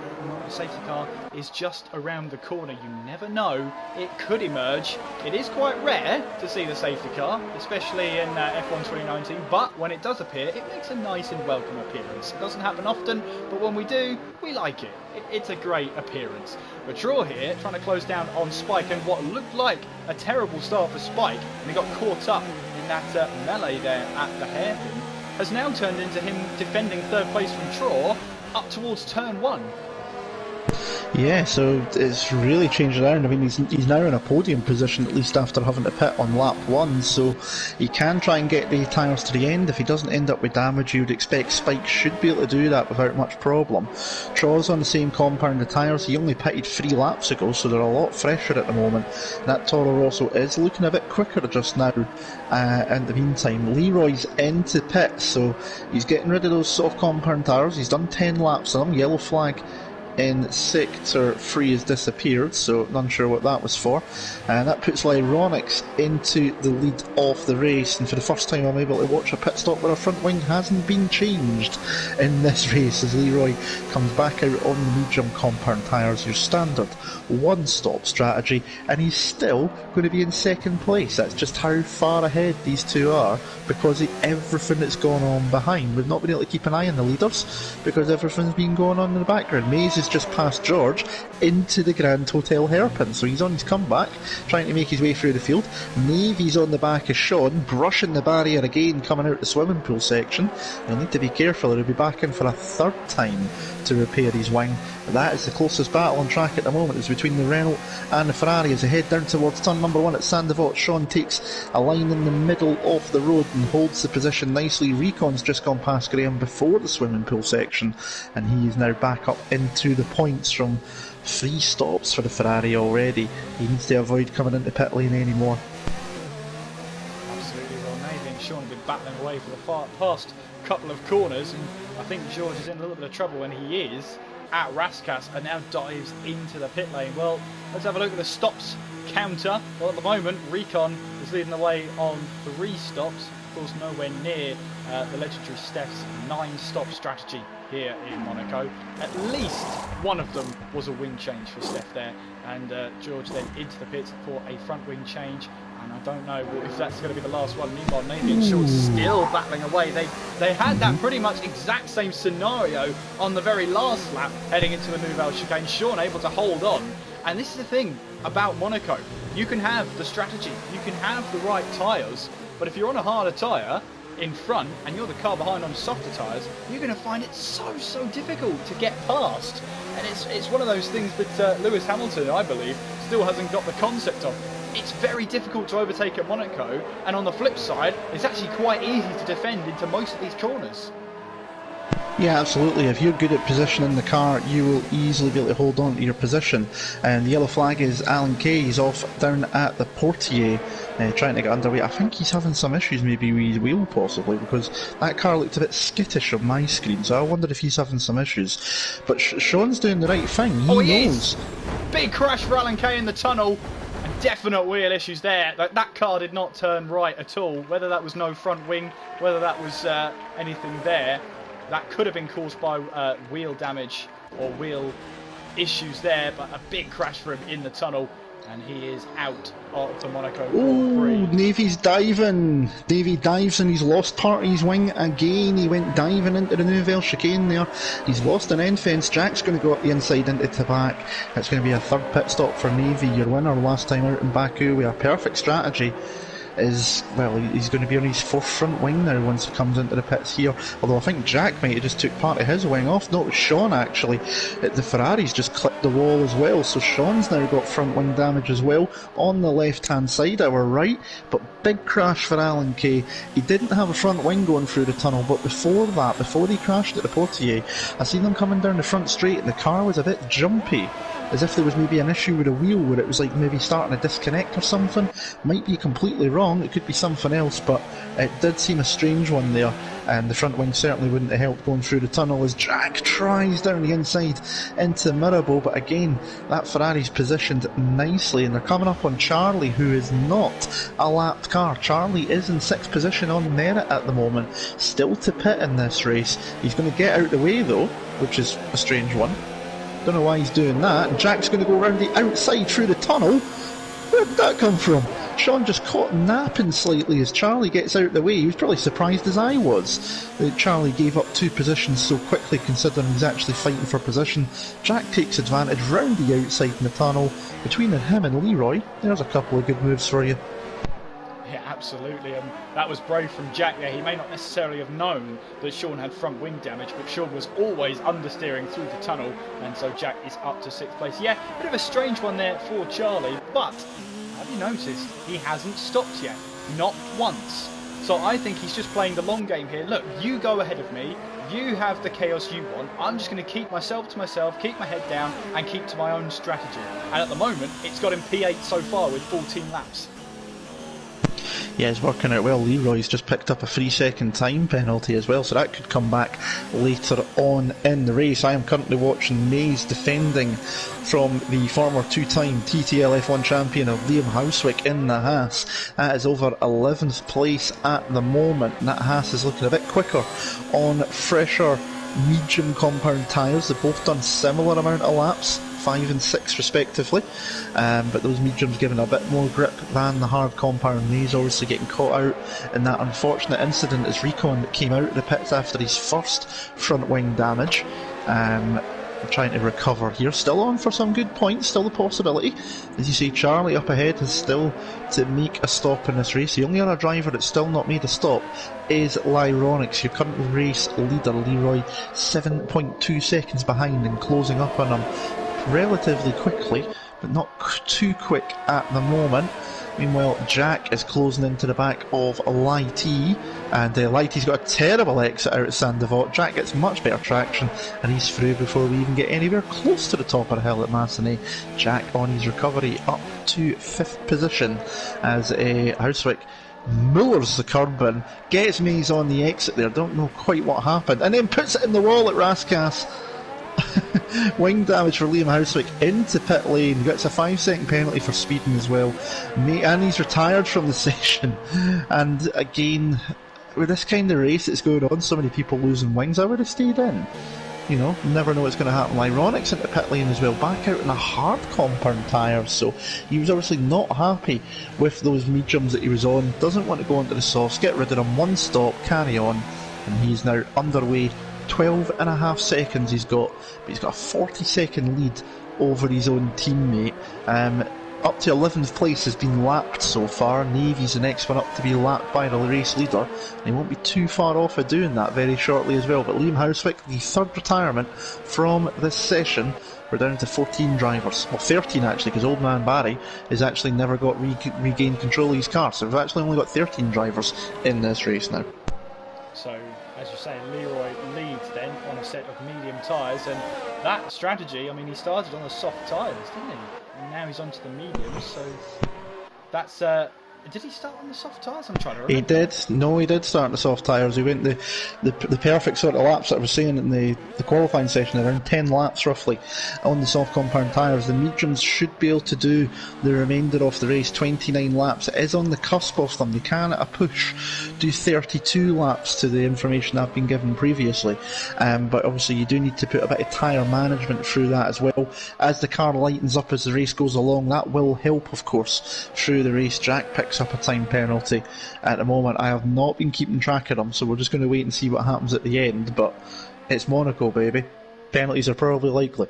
the safety car is just around the corner. You never know, it could emerge. It is quite rare to see the safety car, especially in F1 2019, but when it does appear, it makes a nice and welcome appearance. It doesn't happen often, but when we do, we like it. It's a great appearance. But Draw here, trying to close down on Spike, and what looked like a terrible start for Spike, and he got caught up in that melee there at the hairpin, has now turned into him defending third place from Traw up towards turn 1. Yeah, so it's really changed around. I mean, he's now in a podium position, at least after having to pit on lap 1, so he can try and get the tyres to the end. If he doesn't end up with damage, you would expect Spike should be able to do that without much problem. Traw's on the same compound of tyres. He only pitted 3 laps ago, so they're a lot fresher at the moment. That Toro Rosso is looking a bit quicker just now. In the meantime, Leroy's into pits, so he's getting rid of those soft compound tyres. He's done 10 laps on them. Yellow flag in sector 3 has disappeared, so not sure what that was for. And that puts Lyronics into the lead of the race, and for the first time I'm able to watch a pit stop where a front wing hasn't been changed in this race as Leroy comes back out on the medium compound tyres, your standard one-stop strategy, and he's still going to be in second place. That's just how far ahead these two are because of everything that's gone on behind. We've not been able to keep an eye on the leaders because everything's been going on in the background. Maze is just past George into the Grand Hotel hairpin, so he's on his comeback trying to make his way through the field. Navy's on the back of Sean, brushing the barrier again coming out the swimming pool section. He'll need to be careful, he'll be back in for a third time to repair his wing. That is the closest battle on track at the moment. It's between the Renault and the Ferrari as they head down towards turn number 1 at Sandevot. Sean takes a line in the middle of the road and holds the position nicely. Recon's just gone past Graham before the swimming pool section, and he is now back up into the points from 3 stops for the Ferrari already. He needs to avoid coming into pit lane anymore. Absolutely well made. away for the past couple of corners, and I think George is in a little bit of trouble when he is at Raskas and now dives into the pit lane. Well, let's have a look at the stops counter. Well, at the moment, Recon is leading the way on 3 stops. Of course, nowhere near the legendary Steph's 9-stop strategy here in Monaco. At least one of them was a wing change for Steph there, and George then into the pits for a front wing change. And I don't know if that's going to be the last one. Meanwhile, Nathan and Short still battling away. They had that pretty much exact same scenario on the very last lap heading into the Nouvelle chicane. Sean able to hold on. And this is the thing about Monaco. You can have the strategy, you can have the right tyres, but if you're on a harder tyre in front and you're the car behind on softer tyres, you're going to find it so difficult to get past. And it's one of those things that Lewis Hamilton, I believe, still hasn't got the concept of. It's very difficult to overtake at Monaco, and on the flip side, it's actually quite easy to defend into most of these corners. Yeah, absolutely. If you're good at positioning the car, you will easily be able to hold on to your position. And the yellow flag is Alan Kay. He's off down at the Portier, trying to get underway. I think he's having some issues maybe with his wheel possibly, because that car looked a bit skittish on my screen, so I wonder if he's having some issues. But Sean's doing the right thing. He knows. Big crash for Alan Kay in the tunnel. Definite wheel issues there. That car did not turn right at all. Whether that was no front wing, whether that was anything there, that could have been caused by wheel damage or wheel issues there. But a big crash for him in the tunnel, and he is out of the Monaco Grand Prix. Navy's diving. Davey dives and he's lost part of his wing again. He went diving into the Nouvelle chicane there. He's lost an end fence. Jack's going to go up the inside into the back. It's going to be a 3rd pit stop for Navy, your winner last time out in Baku, with a perfect strategy. Is, well, he's going to be on his 4th front wing now once he comes into the pits here. Although I think Jack might have just took part of his wing off. No, it was Sean actually. The Ferrari's just clipped the wall as well, so Sean's now got front wing damage as well on the left hand side, our right. But big crash for Alan Kay. He didn't have a front wing going through the tunnel, but before that, before he crashed at the Portier, I seen them coming down the front straight and the car was a bit jumpy, as if there was maybe an issue with a wheel where it was like maybe starting to disconnect or something. Might be completely wrong, it could be something else, but it did seem a strange one there, and the front wing certainly wouldn't have helped going through the tunnel as Jack tries down the inside into Mirabeau. But again, that Ferrari's positioned nicely, and they're coming up on Charlie, who is not a lapped car. Charlie is in 6th position on merit at the moment, still to pit in this race. He's going to get out the way though, which is a strange one. Don't know why he's doing that. Jack's going to go around the outside through the tunnel. Where did that come from? Sean just caught napping slightly as Charlie gets out the way. He was probably surprised as I was that Charlie gave up 2 positions so quickly, considering he's actually fighting for position. Jack takes advantage round the outside in the tunnel. Between him and Leroy, there's a couple of good moves for you. Yeah, absolutely, and that was brave from Jack there. He may not necessarily have known that Sean had front wing damage, but Sean was always understeering through the tunnel, and so Jack is up to 6th place. Yeah, a bit of a strange one there for Charlie, but have you noticed he hasn't stopped yet? Not once. So I think he's just playing the long game here. Look, you go ahead of me, you have the chaos you want, I'm just going to keep myself to myself, keep my head down, and keep to my own strategy. And at the moment, it's got him P8 so far with 14 laps. Yeah, it's working out well. Leroy's just picked up a 3-second time penalty as well, so that could come back later on in the race. I am currently watching Mays defending from the former 2-time TTL F1 champion of Liam Housewick in the Haas. That is over 11th place at the moment, and that Haas is looking a bit quicker on fresher medium compound tyres. They've both done similar amount of laps, 5 and 6 respectively, but those mediums giving a bit more grip than the hard compound. He's obviously getting caught out in that unfortunate incident as Recon that came out of the pits after his first front wing damage. Trying to recover here, still on for some good points, still a possibility. As you see, Charlie up ahead is still to make a stop in this race. The only other driver that's still not made a stop is Lyronix, your current race leader. Leroy 7.2 seconds behind and closing up on him relatively quickly, but not too quick at the moment. Meanwhile, Jack is closing into the back of Lighty, and Lighty's got a terrible exit out of Saint-Devote. Jack gets much better traction, and he's through before we even get anywhere close to the top of the hill at Massenet. Jack on his recovery up to 5th position as Housewick mullers the curb in, gets Mays on the exit there, don't know quite what happened, and then puts it in the wall at Raskas. Wing damage for Liam Houswick into pit lane, gets a 5-second penalty for speeding as well, and he's retired from the session. And again, with this kind of race that's going on, so many people losing wings, I would have stayed in. You know, never know what's going to happen. Lyronix into pit lane as well, back out in a hard compound tyres, so he was obviously not happy with those mediums that he was on, doesn't want to go onto the softs, get rid of them, one stop, carry on, and he's now underway. 12.5 seconds he's got, but he's got a 40-second lead over his own teammate. Up to 11th place has been lapped so far. Navy's the next one up to be lapped by the race leader, and he won't be too far off of doing that very shortly as well. But Liam Houswick, the third retirement from this session. We're down to 14 drivers, well 13 actually, because old man Barry has actually never got regained control of his car, so we've actually only got 13 drivers in this race now. So, as you say, Leroy leads then on a set of medium tyres, and that strategy, I mean, he started on the soft tyres, didn't he? And now he's onto the mediums, so that's... did he start on the soft tyres? I'm trying to remember. He did. No, he did start on the soft tyres. He went the perfect sort of laps that I was saying in the qualifying session, around 10 laps roughly on the soft compound tyres. The mediums should be able to do the remainder of the race, 29 laps. It is on the cusp of them. They can, at a push, do 32 laps to the information I've been given previously. But obviously you do need to put a bit of tyre management through that as well. As the car lightens up as the race goes along, that will help, of course, through the race. Jack picks up a time penalty at the moment. I have not been keeping track of them, so we're just going to wait and see what happens at the end, but it's Monaco, baby. Penalties are probably likely.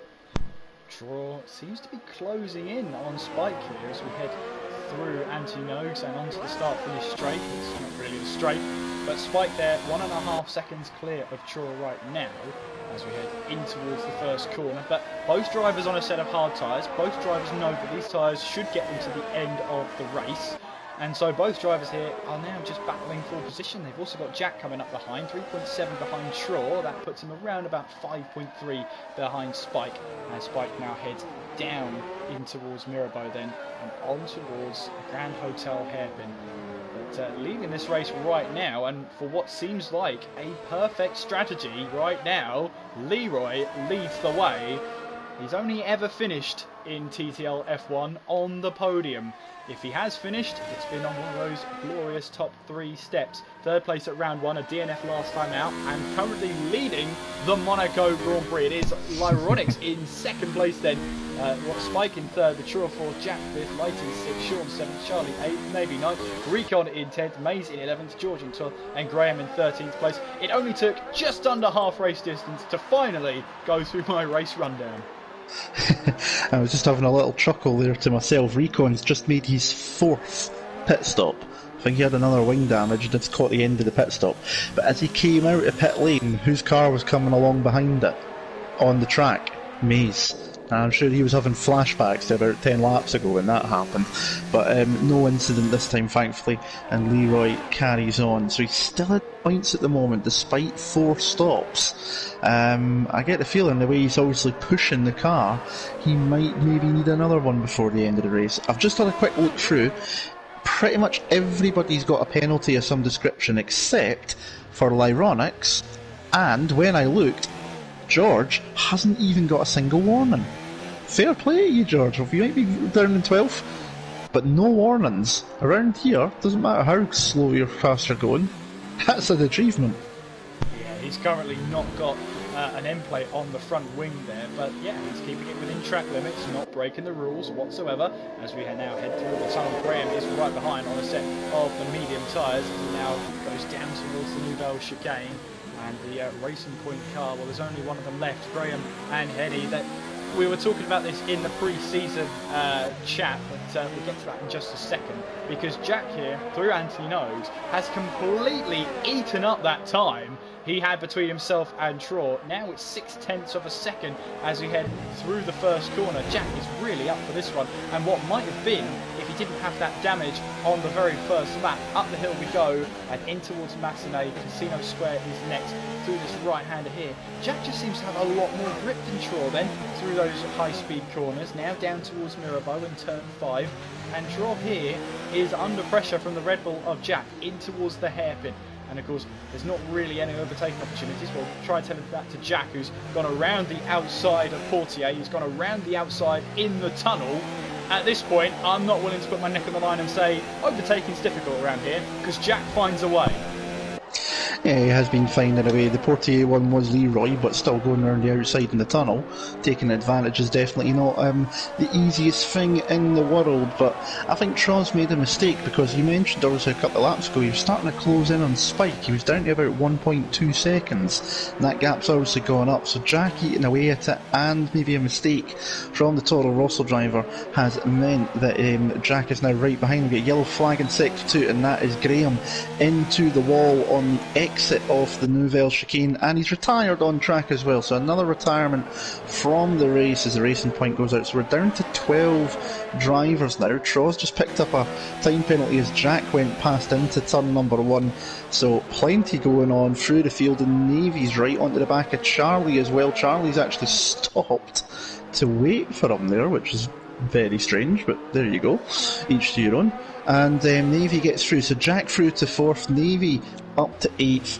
Draw seems to be closing in on Spike here as we head through Antinogues and onto the start-finish straight. It's not really the straight, but Spike there 1.5 seconds clear of Draw right now as we head in towards the first corner. But both drivers on a set of hard tyres. Both drivers know that these tyres should get them to the end of the race. And so both drivers here are now just battling for position. They've also got Jack coming up behind, 3.7 behind Traw. That puts him around about 5.3 behind Spike. And Spike now heads down in towards Mirabeau then, and on towards Grand Hotel Hairpin. But leading this race right now, and for what seems like a perfect strategy right now, Leroy leads the way. He's only ever finished in TTL F1 on the podium. If he has finished, it's been on one of those glorious top 3 steps. Third place at round 1, a DNF last time out, and currently leading the Monaco Grand Prix. It is Lyronix in second place then. Spike in third, the True 4th, Jack 5th, Lighty 6th, Sean 7th, Charlie 8th, Navy 9th, Recon in 10th, Mays in 11th, George in 12th, and Graham in 13th place. It only took just under half race distance to finally go through my race rundown. I was just having a little chuckle there to myself. Recon's just made his 4th pit stop. I think he had another wing damage and it's caught the end of the pit stop. But as he came out of pit lane, whose car was coming along behind it on the track? Mays. And I'm sure he was having flashbacks to about 10 laps ago when that happened. But no incident this time, thankfully, and Leroy carries on. So he's still at points at the moment, despite 4 stops. I get the feeling the way he's obviously pushing the car, he might maybe need another one before the end of the race. I've just had a quick look through. Pretty much everybody's got a penalty of some description except for Lyronix, and when I looked, George hasn't even got a single warning. Fair play to you, George. You might be down in 12th, but no warnings. Around here, doesn't matter how slow your cars are going, that's an achievement. Yeah, he's currently not got an end plate on the front wing there, but yeah, he's keeping it within track limits, not breaking the rules whatsoever. As we now head through the tunnel, Graham is right behind on a set of the medium tyres, and now goes down towards the Nouvelle chicane. And the Racing Point car, well, there's only one of them left, Graham and Hetty. That we were talking about this in the pre-season chat, but we'll get to that in just a second, because Jack here, through Antinogues, has completely eaten up that time he had between himself and Traw. Now it's 0.6 of a second as we head through the first corner. Jack is really up for this one, and what might have been, if he didn't have that damage on the very first lap, up the hill we go and in towards Massenet. Casino Square is next through this right-hander here. Jack just seems to have a lot more grip than Traw then through those high-speed corners. Now down towards Mirabeau in turn 5, and Traw here is under pressure from the Red Bull of Jack in towards the hairpin. And of course, there's not really any overtaking opportunities. We'll try telling that to Jack, who's gone around the outside of Portier. He's gone around the outside in the tunnel. At this point, I'm not willing to put my neck on the line and say overtaking's difficult around here, because Jack finds a way. Yeah, he has been finding a way. The Portier one was Leroy, but still going around the outside in the tunnel, taking advantage is definitely not the easiest thing in the world. But I think Traw's made a mistake, because you mentioned also a couple of laps ago he was starting to close in on Spike. He was down to about 1.2 seconds, and that gap's obviously gone up. So Jack eating away at it, and maybe a mistake from the Toro Rosso driver, has meant that Jack is now right behind him. We get yellow flag in sector 2, and that is Graham into the wall on the exit of the Nouvelle chicane, and he's retired on track as well. So another retirement from the race as the racing point goes out. So we're down to 12 drivers now. Traw's just picked up a time penalty as Jack went past into turn number 1. So plenty going on through the field, and Navy's right onto the back of Charlie as well. Charlie's actually stopped to wait for him there, which is very strange, but there you go, each to your own. And Navy gets through, so Jack through to 4th, Navy up to 8th,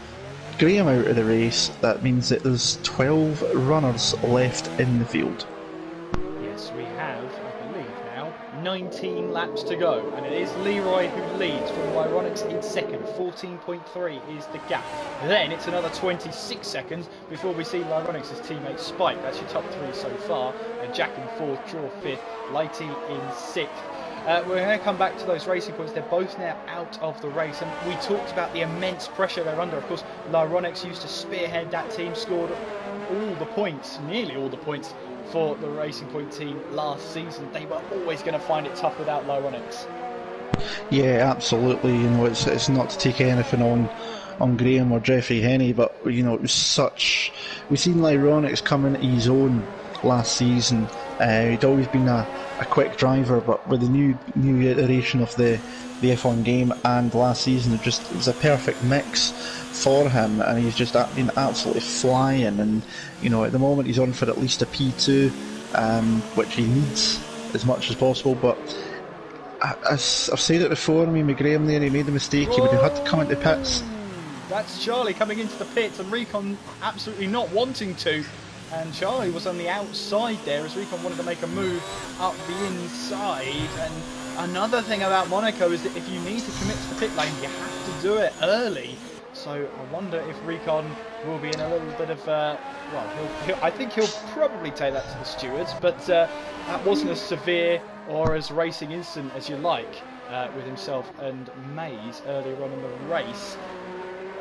Graham out of the race. That means that there's 12 runners left in the field. Yes, we have, I believe now, 19 laps to go, and it is Leroy who leads from Lyronics in second. 14.3 is the gap. Then it's another 26 seconds before we see Lyronics' teammate Spike. That's your top 3 so far, and Jack in 4th, Traw 5th, Lighty in 6th. We're going to come back to those racing points. They're both now out of the race, and we talked about the immense pressure they're under. Of course, Lyronics used to spearhead that team, scored all the points, nearly all the points for the Racing Point team last season. They were always going to find it tough without Lyronics. Yeah, absolutely. You know, it's not to take anything on Graham or Jeffrey Henney, but you know, it was such. We've seen Lyronics come into his own last season. He'd always been a quick driver, but with the new iteration of the F1 game and last season, it was a perfect mix for him, and he's just been absolutely flying. And you know, at the moment he's on for at least a P2, which he needs as much as possible. But I've said it before, I mean, with Graham there, he made a mistake. He would have had to come into pits. That's Charlie coming into the pits, and Recon absolutely not wanting to. And Charlie was on the outside there as Recon wanted to make a move up the inside. And another thing about Monaco is that if you need to commit to the pit lane, you have to do it early. So I wonder if Recon will be in a little bit of, I think he'll probably take that to the stewards, but that wasn't as severe or as racing incident as you like with himself and Mays earlier on in the race.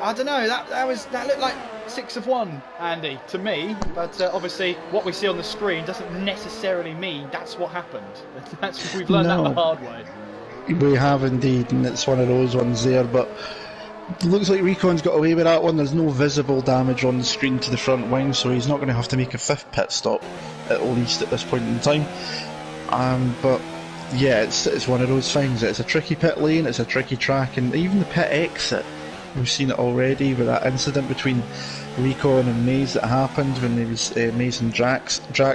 I don't know, that looked like 6 of 1, Andy, to me, but obviously what we see on the screen doesn't necessarily mean that's what happened. We've learned that the hard way. We have indeed, and it's one of those ones there, but it looks like Recon's got away with that one. There's no visible damage on the screen to the front wing, so he's not going to have to make a 5th pit stop, at least at this point in time. But yeah, it's one of those things. It's a tricky pit lane, it's a tricky track, and even the pit exit, we've seen it already with that incident between Recon and Mays that happened when there was Mays and Jack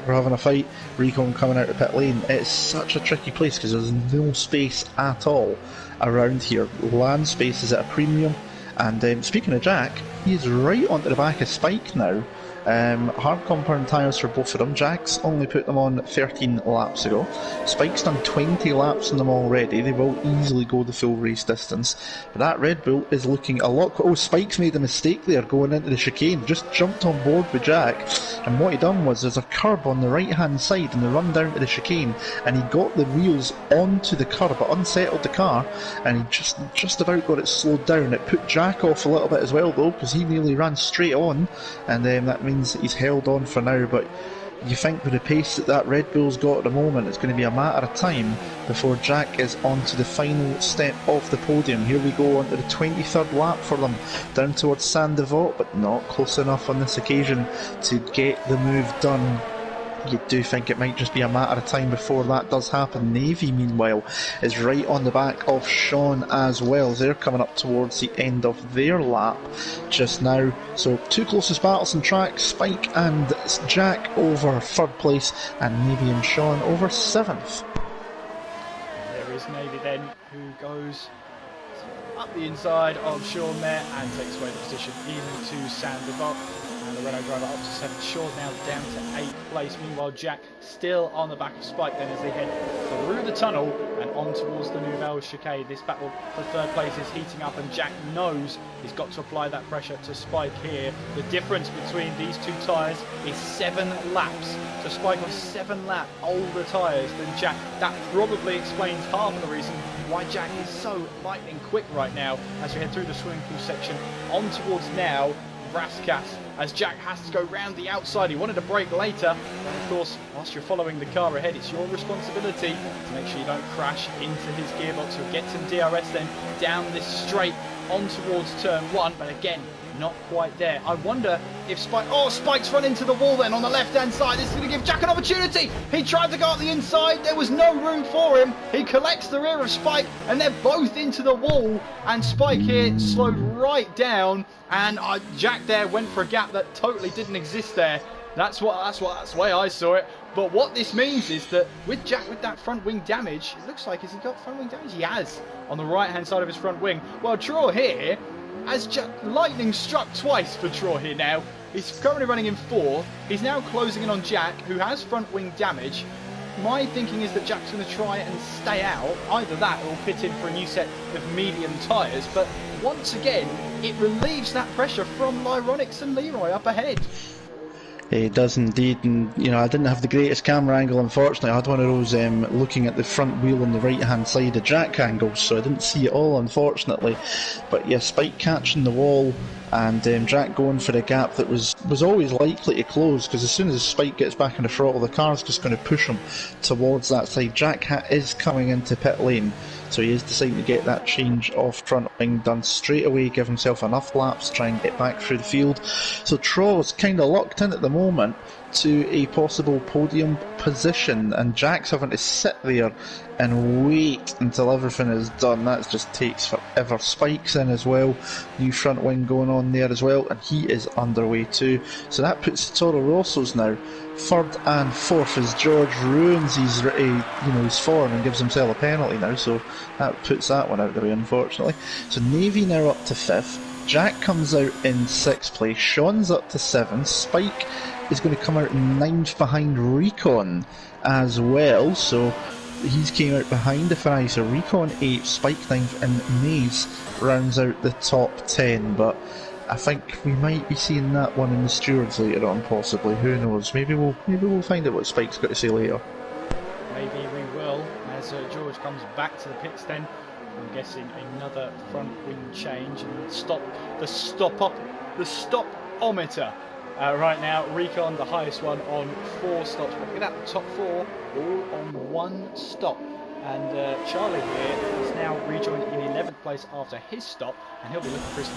were having a fight, Recon coming out of pit lane. It's such a tricky place because there's no space at all around here. Land space is at a premium, and speaking of Jack, he's right onto the back of Spike now. Hard compound tyres for both of them. Jack's only put them on 13 laps ago. Spike's done 20 laps on them already. They will easily go the full race distance. But that Red Bull is looking a lot... Oh, Spike's made a mistake there going into the chicane. Just jumped on board with Jack. And what he done was, there's a curb on the right hand side and they run down to the chicane, and he got the wheels onto the curb but unsettled the car, and he just about got it slowed down. It put Jack off a little bit as well though, because he nearly ran straight on, and that means he's held on for now. But you think with the pace that Red Bull's got at the moment, it's going to be a matter of time before Jack is on to the final step of the podium. Here we go on to the 23rd lap for them, down towards Saint-Devote, but not close enough on this occasion to get the move done. You do think it might just be a matter of time before that does happen. Navy, meanwhile, is right on the back of Sean as well. They're coming up towards the end of their lap just now. So, two closest battles in track, Spike and Jack over 3rd place, and Navy and Sean over 7th. There is Navy then, who goes up the inside of Sean there and takes away the position even to Saint-Devote. And the Renault driver up to 7th, Sean now down to 8th place. Meanwhile, Jack still on the back of Spike then as they head through the tunnel and on towards the Nouvelle Chicane. This battle for 3rd place is heating up, and Jack knows he's got to apply that pressure to Spike here. The difference between these two tyres is 7 laps. So Spike on 7 lap older tyres than Jack. That probably explains half of the reason why Jack is so lightning quick right now as we head through the swimming pool section on towards now Raskas, as Jack has to go round the outside. He wanted to brake later, but of course, whilst you're following the car ahead, it's your responsibility to make sure you don't crash into his gearbox. He'll get some DRS then down this straight on towards turn 1, but again, not quite there. I wonder if Spike's run into the wall then on the left-hand side. This is going to give Jack an opportunity. He tried to go up the inside. There was no room for him. He collects the rear of Spike, and they're both into the wall. And Spike here slowed right down, and Jack there went for a gap that totally didn't exist there. That's the way I saw it. But what this means is that with Jack with that front wing damage, it looks like, has he got front wing damage? He has, on the right-hand side of his front wing. Well, Troy here, as lightning struck twice for Troy here now. He's currently running in 4th. He's now closing in on Jack, who has front wing damage. My thinking is that Jack's going to try and stay out. Either that or pit in for a new set of medium tyres. But once again, it relieves that pressure from Lyronix and Leroy up ahead. It does indeed, and I didn't have the greatest camera angle, unfortunately. I had one of those looking at the front wheel on the right hand side of Jack angles, so I didn't see it all, unfortunately. But yeah, Spike catching the wall and Jack going for the gap that was always likely to close, because as soon as Spike gets back in the throttle, the car's just going to push him towards that side. Jack is coming into pit lane, so he is deciding to get that change off front wing done straight away, give himself enough laps to try and get back through the field. So Troll's kind of locked in at the moment to a possible podium position, and Jack's having to sit there and wait until everything is done. That just takes forever. Spike's in as well, new front wing going on there as well, and he is underway too. So that puts Toro Rosso's now 3rd and 4th as George ruins his his form and gives himself a penalty now, so that puts that one out of the way, unfortunately. So Navy now up to 5th, Jack comes out in 6th place, Sean's up to 7th, Spike is going to come out in 9th behind Recon as well, so he's came out behind the Ferrari. So Recon 8th, Spike 9th, and Maze rounds out the top 10. But I think we might be seeing that one in the stewards later on, possibly. Who knows? Maybe we'll find out what Spike's got to say later. Maybe we will, as George comes back to the pits then. I'm guessing another front wing change and the stopometer. Right now, Recon, the highest one on 4 stops. But look at that, the top 4 all on 1 stop. And Charlie here is now rejoined in 11th place after his stop, and he'll be looking for his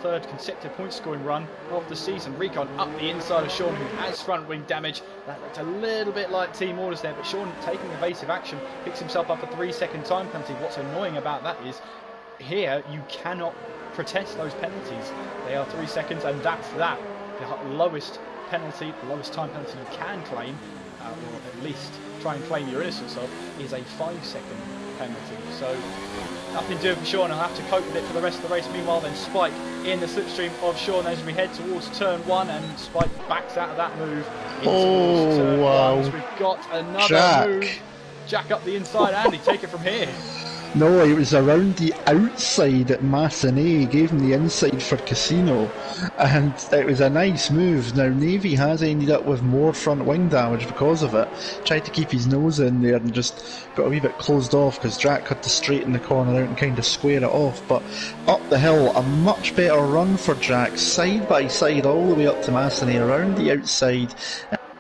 3rd consecutive point scoring run of the season. Recon up the inside of Sean, who has front wing damage. That looked a little bit like team orders there, but Sean taking evasive action, picks himself up a 3-second time penalty. What's annoying about that is here you cannot protest those penalties. They are 3 seconds, and that's that. The lowest penalty, the lowest time penalty you can claim, or at least try and claim your innocence of, is a 5-second penalty. So nothing doing for Sean. I'll have to cope with it for the rest of the race. Meanwhile then, Spike in the slipstream of Sean as we head towards turn 1, and Spike backs out of that move towards turn 1. So we've got another move. Jack up the inside. Andy, take it from here. No, it was around the outside at Massenet, gave him the inside for Casino, and it was a nice move. Now Navy has ended up with more front wing damage because of it. Tried to keep his nose in there and just got a wee bit closed off because Jack had to straighten the corner out and kind of square it off. But up the hill, a much better run for Jack, side by side all the way up to Massenet, around the outside.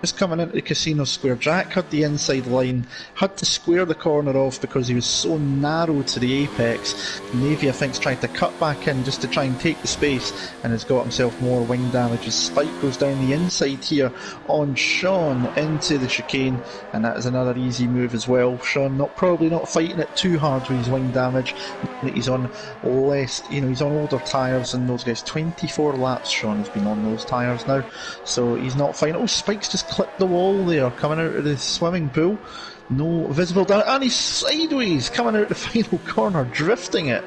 just coming into the casino square. Jack had the inside line, had to square the corner off because he was so narrow to the apex. Navy, I think, tried to cut back in just to try and take the space and has got himself more wing damage as Spike goes down the inside here on Sean into the chicane, and that is another easy move as well. Sean probably not fighting it too hard with his wing damage. He's on less, he's on older tyres than those guys. 24 laps Sean has been on those tyres now, so he's not fighting. Oh, Spike's just clipped the wall there, coming out of the swimming pool. No visible damage, and he's sideways coming out the final corner, drifting it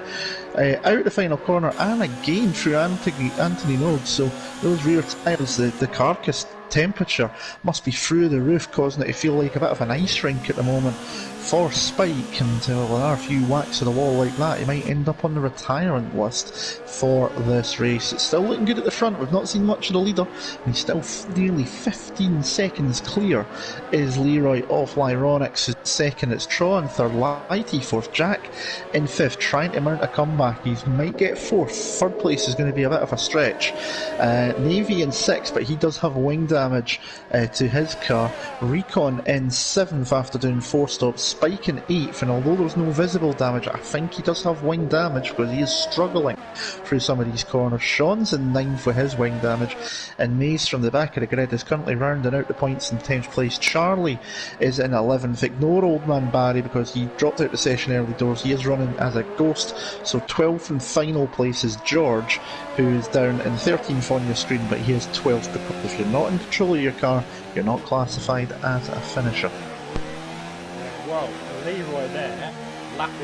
out the final corner, and again through Anthony Nogue. So those rear tyres, the carcass temperature must be through the roof, causing it to feel like a bit of an ice rink at the moment for Spike, and well, there are a few whacks of the wall like that, he might end up on the retirement list for this race. It's still looking good at the front, we've not seen much of the leader, and he's still nearly 15 seconds clear is Leroy off Lyronix. Second it's Tron, third Lighty, fourth Jack, in fifth trying to mount a comeback. He might get fourth, third place is going to be a bit of a stretch. Navy in sixth, but he does have wing damage to his car. Recon in seventh after doing 4 stops. Spike in 8th, and although there's no visible damage, I think he does have wing damage because he is struggling through some of these corners. Sean's in 9th with his wing damage, and Mace from the back of the grid is currently rounding out the points in 10th place. Charlie is in 11th. Ignore old man Barry because he dropped out the session early doors. He is running as a ghost. So 12th and final place is George, who is down in 13th on your screen, but he is 12th because if you're not in control of your car, you're not classified as a finisher. Well, Leroy there, lapping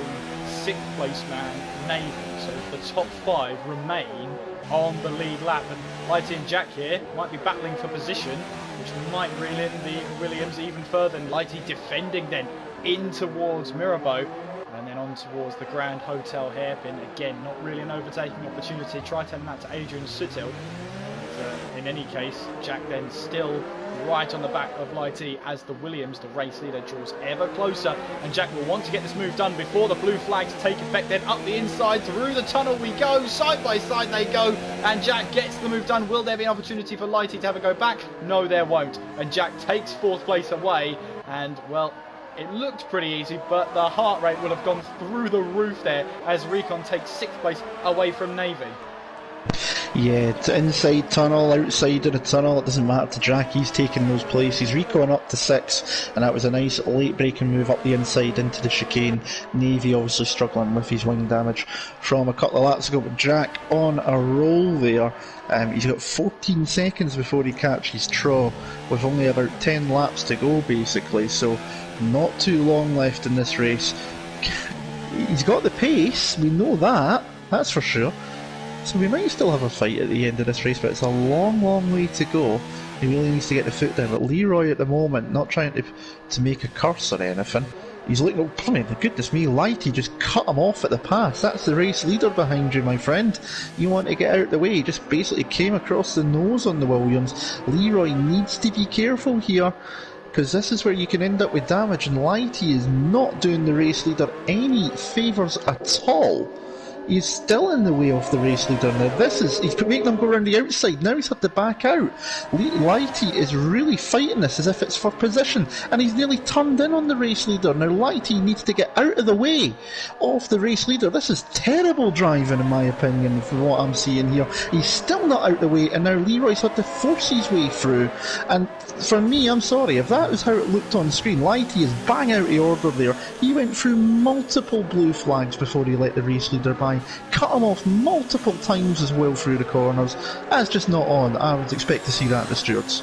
6th place man, Navy, so the top 5 remain on the lead lap, and Lighty and Jack here might be battling for position, which might reel in the Williams even further, and Lighty defending then in towards Mirabeau, and then on towards the Grand Hotel hairpin. Again, not really an overtaking opportunity. Try turning that to Adrian Suttil. In any case, Jack then still right on the back of Lighty as the Williams, the race leader, draws ever closer, and Jack will want to get this move done before the blue flags take effect. Then up the inside, through the tunnel we go, side by side they go, and Jack gets the move done. Will there be an opportunity for Lighty to have a go back? No, there won't, and Jack takes 4th place away, and well, it looked pretty easy, but the heart rate would have gone through the roof there as Recon takes 6th place away from Navy. Yeah, it's inside tunnel, outside of the tunnel, it doesn't matter to Jack, he's taking those places. Recon up to 6, and that was a nice late braking move up the inside into the chicane. Navy obviously struggling with his wing damage from a couple of laps ago, but Jack on a roll there. He's got 14 seconds before he catches Traw, with only about 10 laps to go basically, so not too long left in this race. He's got the pace, we know that's for sure. So we might still have a fight at the end of this race, but it's a long, long way to go. He really needs to get the foot down. But Leroy at the moment, not trying to make a curse or anything. He's looking, oh, my goodness me, Lighty just cut him off at the pass. That's the race leader behind you, my friend. You want to get out of the way. He just basically came across the nose on the Williams. Leroy needs to be careful here, because this is where you can end up with damage, and Lighty is not doing the race leader any favours at all. He's still in the way of the race leader now. He's making him go around the outside. Now he's had to back out. Lighty is really fighting this as if it's for position, and he's nearly turned in on the race leader. Now Lighty needs to get out of the way of the race leader. This is terrible driving in my opinion from what I'm seeing here. He's still not out of the way, and now Leroy's had to force his way through. And for me, I'm sorry, if that was how it looked on screen, Lighty is bang out of order there. He went through multiple blue flags before he let the race leader by. Cut him off multiple times as well through the corners. That's just not on. I would expect to see that at the stewards.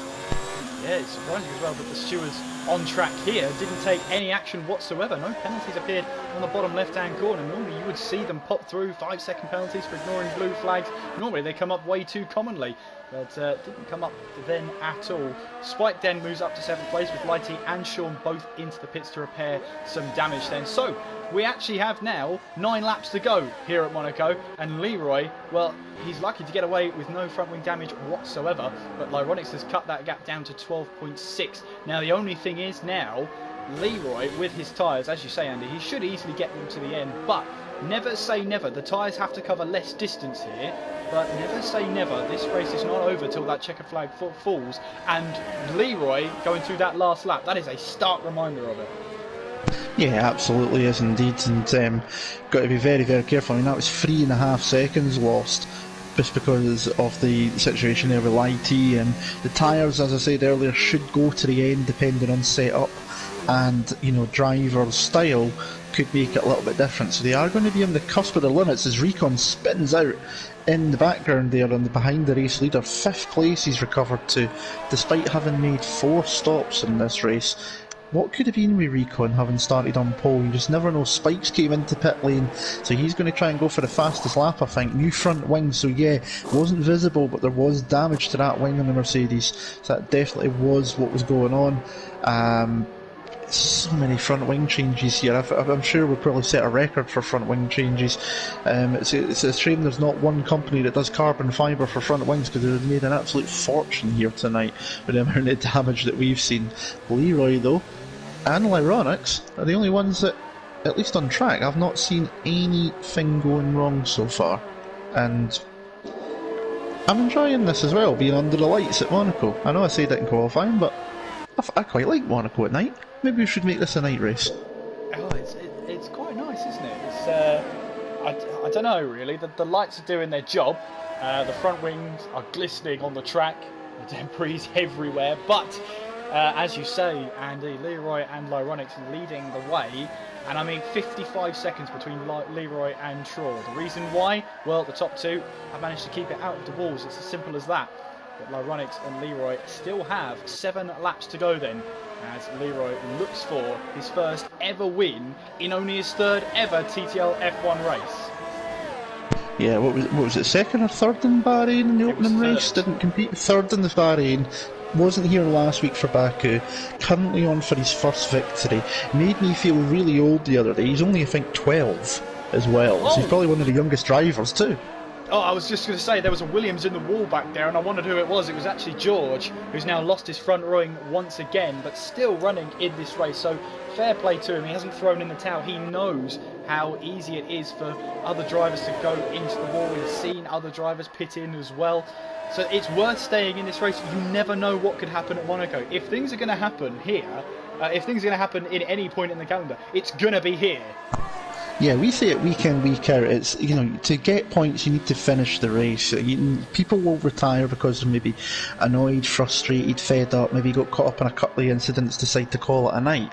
Yeah, it's surprising as well that the stewards on track here didn't take any action whatsoever. No penalties appeared on the bottom left hand corner. Normally you would see them pop through 5-second penalties for ignoring blue flags. Normally they come up way too commonly, but didn't come up then at all. Spike then moves up to 7th place with Lighty and Sean both into the pits to repair some damage then. So we actually have now 9 laps to go here at Monaco, and Leroy, well, he's lucky to get away with no front wing damage whatsoever, but Lyronix has cut that gap down to 12.6. Now the only thing is now, Leroy, with his tyres, as you say, Andy, he should easily get them to the end, but never say never. The tyres have to cover less distance here, but never say never. This race is not over till that checker flag falls, and Leroy going through that last lap, that is a stark reminder of it. Yeah, absolutely is indeed, and got to be very, very careful. I mean, that was 3.5 seconds lost just because of the situation there with IT, and the tyres, as I said earlier, should go to the end depending on setup and, you know, driver's style could make it a little bit different. So they are going to be on the cusp of the limits as Recon spins out in the background there and behind the race leader. 5th place he's recovered to, despite having made 4 stops in this race. What could have been with Recon having started on pole? You just never know. Spikes came into pit lane, so he's going to try and go for the fastest lap, I think. New front wing, so yeah, wasn't visible, but there was damage to that wing on the Mercedes, so that definitely was what was going on. So many front wing changes here. I'm sure we'll probably set a record for front wing changes. It's a shame there's not one company that does carbon fibre for front wings, because they've made an absolute fortune here tonight with the amount of damage that we've seen. Leroy, though, and Lyronics are the only ones that, at least on track, I've not seen anything going wrong so far. And I'm enjoying this as well, being under the lights at Monaco. I know I said it in qualifying, but I quite like Monaco at night. Maybe we should make this a night race. Oh, it's quite nice, isn't it? It's I don't know really. The lights are doing their job. The front wings are glistening on the track. The debris everywhere. But as you say, Andy, Leroy and Lyronics leading the way. And I mean, 55 seconds between Leroy and Troll. The reason why? Well, the top two have managed to keep it out of the walls. It's as simple as that. But Lyronics and Leroy still have 7 laps to go then, as Leroy looks for his first ever win in only his 3rd ever TTL F1 race. Yeah, what was it, 2nd or 3rd in Bahrain in the opening race? Didn't compete. 3rd in the Bahrain. Wasn't here last week for Baku. Currently on for his first victory. Made me feel really old the other day. He's only, I think, 12 as well. So he's probably one of the youngest drivers too. Oh, I was just going to say, there was a Williams in the wall back there, and I wondered who it was. It was actually George, who's now lost his front wing once again, but still running in this race. So fair play to him. He hasn't thrown in the towel. He knows how easy it is for other drivers to go into the wall. He's seen other drivers pit in as well. So it's worth staying in this race. You never know what could happen at Monaco. If things are going to happen here, if things are going to happen in any point in the calendar, it's going to be here. Yeah, we say it week in, week out. It's, you know, to get points you need to finish the race. People will retire because they're maybe annoyed, frustrated, fed up, maybe got caught up in a couple of incidents, decide to call it a night.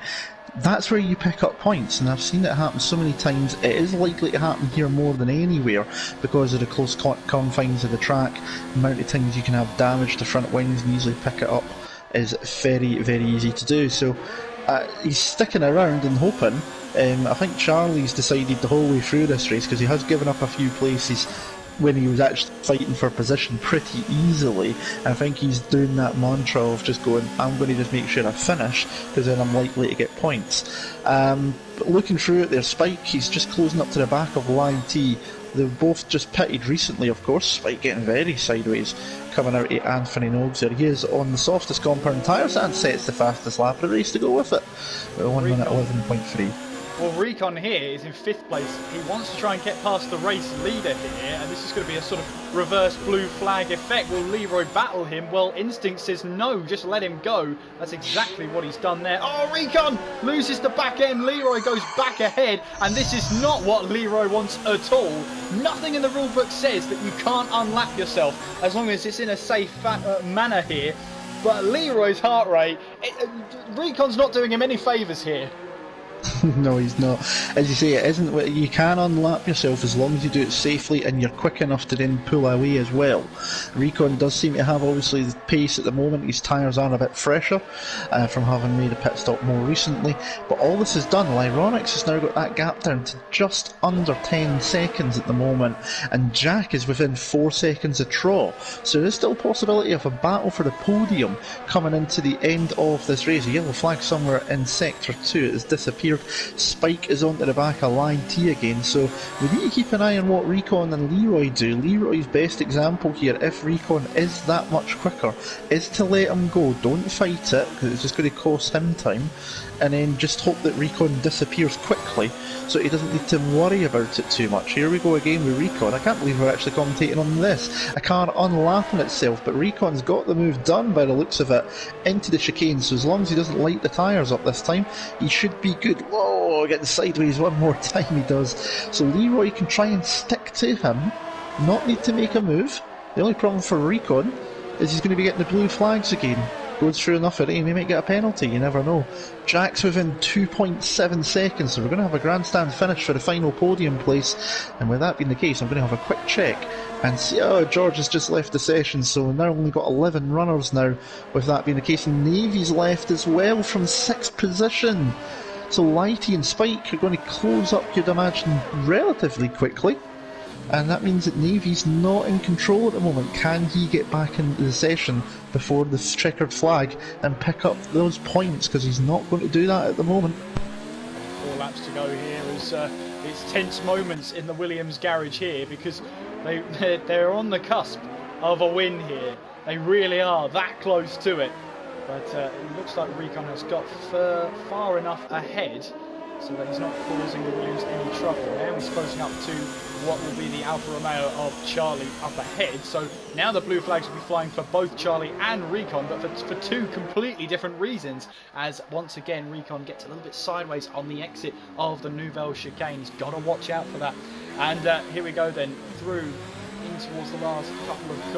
That's where you pick up points, and I've seen it happen so many times. It is likely to happen here more than anywhere because of the close confines of the track. The amount of times you can have damage to front wings and easily pick it up is very, very easy to do. So he's sticking around and hoping. I think Charlie's decided the whole way through this race, because he has given up a few places when he was actually fighting for position pretty easily. I think he's doing that mantra of just going, I'm going to just make sure I finish, because then I'm likely to get points. But looking through it there, Spike, he's just closing up to the back of YT. They've both just pitted recently, of course. Spike getting very sideways, coming out to Anthony Nogues there. He is on the softest compound tyres and sets the fastest lap of the race to go with it. 1 minute 11.3. Well, Recon here is in 5th place. He wants to try and get past the race leader here, and this is going to be a sort of reverse blue flag effect. Will Leroy battle him? Well, instinct says no, just let him go. That's exactly what he's done there. Oh, Recon loses the back end. Leroy goes back ahead, and this is not what Leroy wants at all. Nothing in the rulebook says that you can't unlap yourself as long as it's in a safe manner here. But Leroy's heart rate, Recon's not doing him any favours here. No, he's not. As you say, it isn't. You can unlap yourself as long as you do it safely and you're quick enough to then pull away as well. Recon does seem to have, obviously, the pace at the moment. His tyres are a bit fresher from having made a pit stop more recently. But all this is done. Lyronics has now got that gap down to just under 10 seconds at the moment, and Jack is within 4 seconds of Traw. So there's still a possibility of a battle for the podium coming into the end of this race. A yellow flag somewhere in Sector 2. It has disappeared. Spike is onto the back of Line T again, so we need to keep an eye on what Recon and Leroy do. Leroy's best example here, if Recon is that much quicker, is to let him go. Don't fight it, because it's just going to cost him time, and then just hope that Recon disappears quickly so he doesn't need to worry about it too much. Here we go again with Recon. I can't believe we're actually commentating on this. A car unlapping itself, but Recon's got the move done by the looks of it into the chicane, so as long as he doesn't light the tyres up this time, he should be good. Whoa, getting sideways one more time he does. So Leroy can try and stick to him, not need to make a move. The only problem for Recon is he's going to be getting the blue flags again. Goes through enough of it, he may get a penalty, you never know. Jack's within 2.7 seconds, so we're going to have a grandstand finish for the final podium place. And with that being the case, I'm going to have a quick check and see. Oh, George has just left the session, so we've now only got 11 runners now, with that being the case. And Navy's left as well from 6th position. So Lighty and Spike are going to close up, you'd imagine, relatively quickly. And that means that Navy's not in control at the moment. Can he get back into the session before the checkered flag and pick up those points? Because he's not going to do that at the moment. 4 laps to go here as it's tense moments in the Williams garage here, because they're on the cusp of a win here. They really are that close to it. But it looks like Recon has got far enough ahead so that he's not causing the Williams any trouble. Now he's closing up to what will be the Alfa Romeo of Charlie up ahead. So now the blue flags will be flying for both Charlie and Recon, but for 2 completely different reasons, as once again Recon gets a little bit sideways on the exit of the Nouvelle chicane. He's got to watch out for that. And here we go then, through in towards the last couple of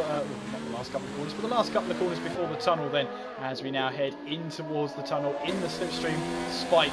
not the last couple of corners, but the last couple of corners before the tunnel then, as we now head in towards the tunnel in the slipstream. Spike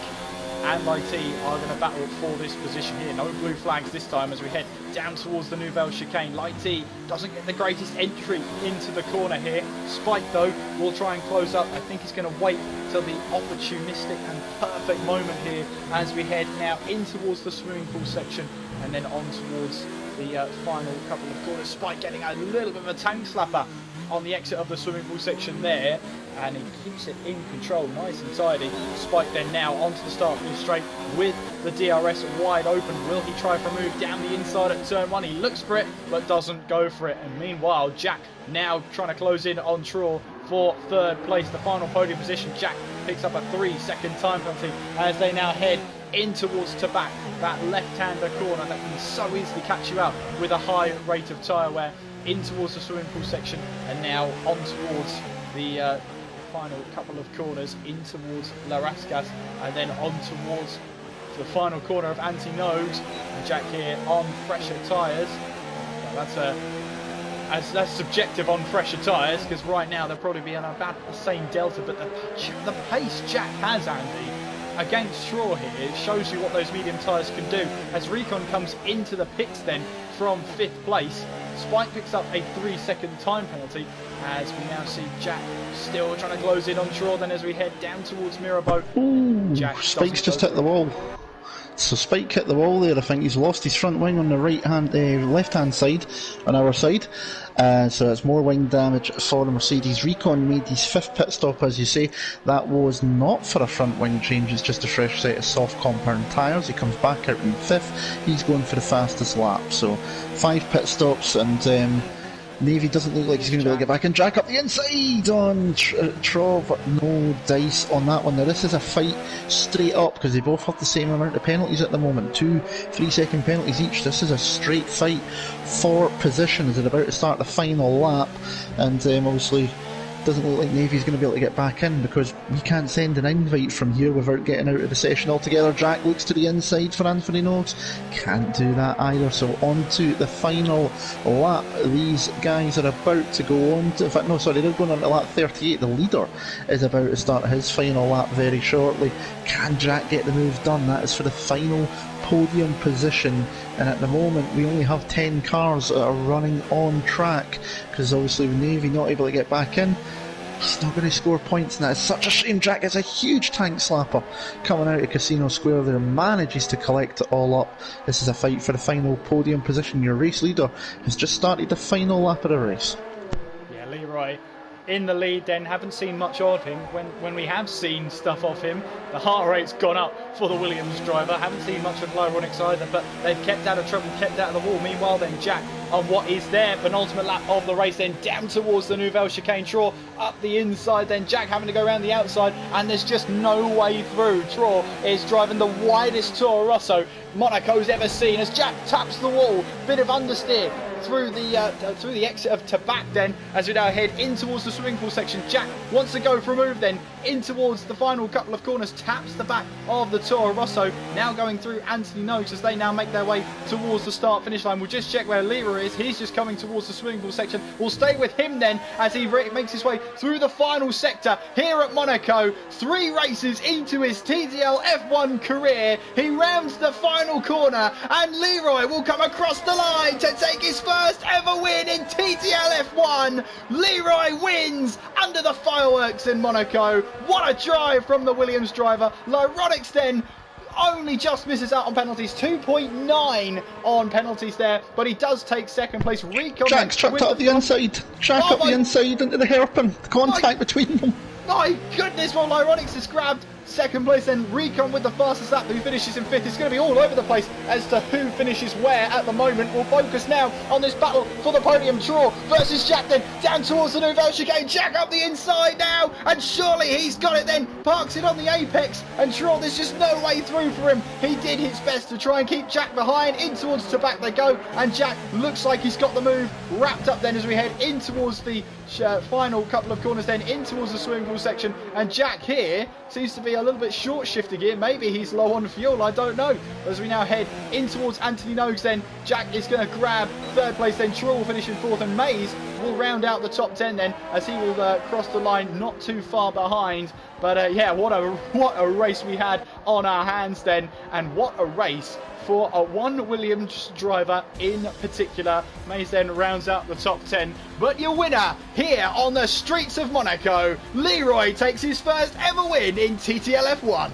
and Lighty are going to battle for this position here. No blue flags this time as we head down towards the Nouvelle chicane. Lighty doesn't get the greatest entry into the corner here. Spike though will try and close up. I think he's going to wait till the opportunistic and perfect moment here as we head now in towards the swimming pool section and then on towards the final couple of corners. Spike getting a little bit of a tank slapper on the exit of the swimming pool section there, and he keeps it in control nice and tidy. Spike then now onto the start finish straight with the DRS wide open. Will he try for a move down the inside at turn 1? He looks for it but doesn't go for it. And meanwhile Jack now trying to close in on Troll for 3rd place, the final podium position. Jack picks up a 3-second time penalty as they now head in towards Tabac, that left-hander corner that can so easily catch you out with a high rate of tyre wear. In towards the swimming pool section and now on towards the final couple of corners in towards La Rascas and then on towards the final corner of Anti-Nogues. And Jack here on fresher tyres. Well, that's subjective on fresher tyres, because right now they'll probably be on about the same delta, but the pace Jack has, Andy, against Straw here, it shows you what those medium tyres can do. As Recon comes into the pits then from 5th place, Spike picks up a 3-second time penalty as we now see Jack still trying to close in on Straw then as we head down towards Mirabeau. Ooh, Spike's just hit the wall. So Spike hit the wall there. I think he's lost his front wing on the left-hand side, on our side. So it's more wing damage for the Mercedes. Recon made his 5th pit stop, as you say. That was not for a front wing change, it's just a fresh set of soft compound tyres. He comes back out in 5th. He's going for the fastest lap. So 5 pit stops, and Navy doesn't look like he's going to be able to get back and Jack up the inside on Trov. No dice on that one. Now this is a fight straight up because they both have the same amount of penalties at the moment. 2 3-second penalties each. This is a straight fight for position as they're about to start the final lap, and obviously doesn't look like Navy's going to be able to get back in because we can't send an invite from here without getting out of the session altogether. Jack looks to the inside for Anthony Nogues, can't do that either. So on to the final lap. These guys are about to go on to, in fact no sorry, they're going on to lap 38. The leader is about to start his final lap very shortly. Can Jack get the move done? That is for the final podium position, and at the moment we only have 10 cars that are running on track because obviously with Navy not able to get back in, he's not going to score points, and that is such a shame. Jack is a huge tank slapper coming out of Casino Square there, manages to collect it all up. This is a fight for the final podium position. Your race leader has just started the final lap of the race. Yeah, Leroy in the lead then. Haven't seen much of him. When we have seen stuff of him, the heart rate's gone up for the Williams driver. Haven't seen much of Lyronics either, but they've kept out of trouble, kept out of the wall. Meanwhile then Jack on what is their penultimate lap of the race, then down towards the Nouvelle Chicane. Troy up the inside, then Jack having to go around the outside, and there's just no way through. Troy is driving the widest Toro Rosso Monaco's ever seen as Jack taps the wall. Bit of understeer through the exit of Tabac then, as we now head in towards the swimming pool section. Jack wants to go for a move then in towards the final couple of corners, taps the back of the Toro Rosso, now going through Anthony Noakes as they now make their way towards the start finish line. We'll just check where Leroy is. He's just coming towards the swimming pool section. We'll stay with him then as he makes his way through the final sector here at Monaco. 3 races into his TTL F1 career, he rounds the final corner and Leroy will come across the line to take his first ever win in TTL F1. Leroy wins under the fireworks in Monaco. What a drive from the Williams driver. Lyronix then only just misses out on penalties, 2.9 on penalties there, but he does take second place. Jack's chucked up the inside. Jack up the inside into the hairpin. Contact between them. My goodness, well, Lyronix has grabbed second place, then Recon with the fastest lap, who finishes in 5th. It's going to be all over the place as to who finishes where at the moment. We'll focus now on this battle for the podium. Troy versus Jack then, down towards the Nouvelle Chicane. Jack up the inside now, and surely he's got it then. Parks it on the apex, and Troy, there's just no way through for him. He did his best to try and keep Jack behind. In towards Tabac they go, and Jack looks like he's got the move wrapped up then as we head in towards the final couple of corners, then in towards the swimming pool section. And Jack here seems to be a little bit short shifting here. Maybe he's low on fuel, I don't know. As we now head in towards Anthony Noakes then, Jack is going to grab 3rd place, then Troy will finish in 4th, and Mays will round out the top 10 then as he will cross the line not too far behind. But yeah, what a race we had on our hands then, and what a race for one Williams driver in particular. Mays then rounds out the top 10. But your winner here on the streets of Monaco, Leroy takes his first ever win in TTL F1.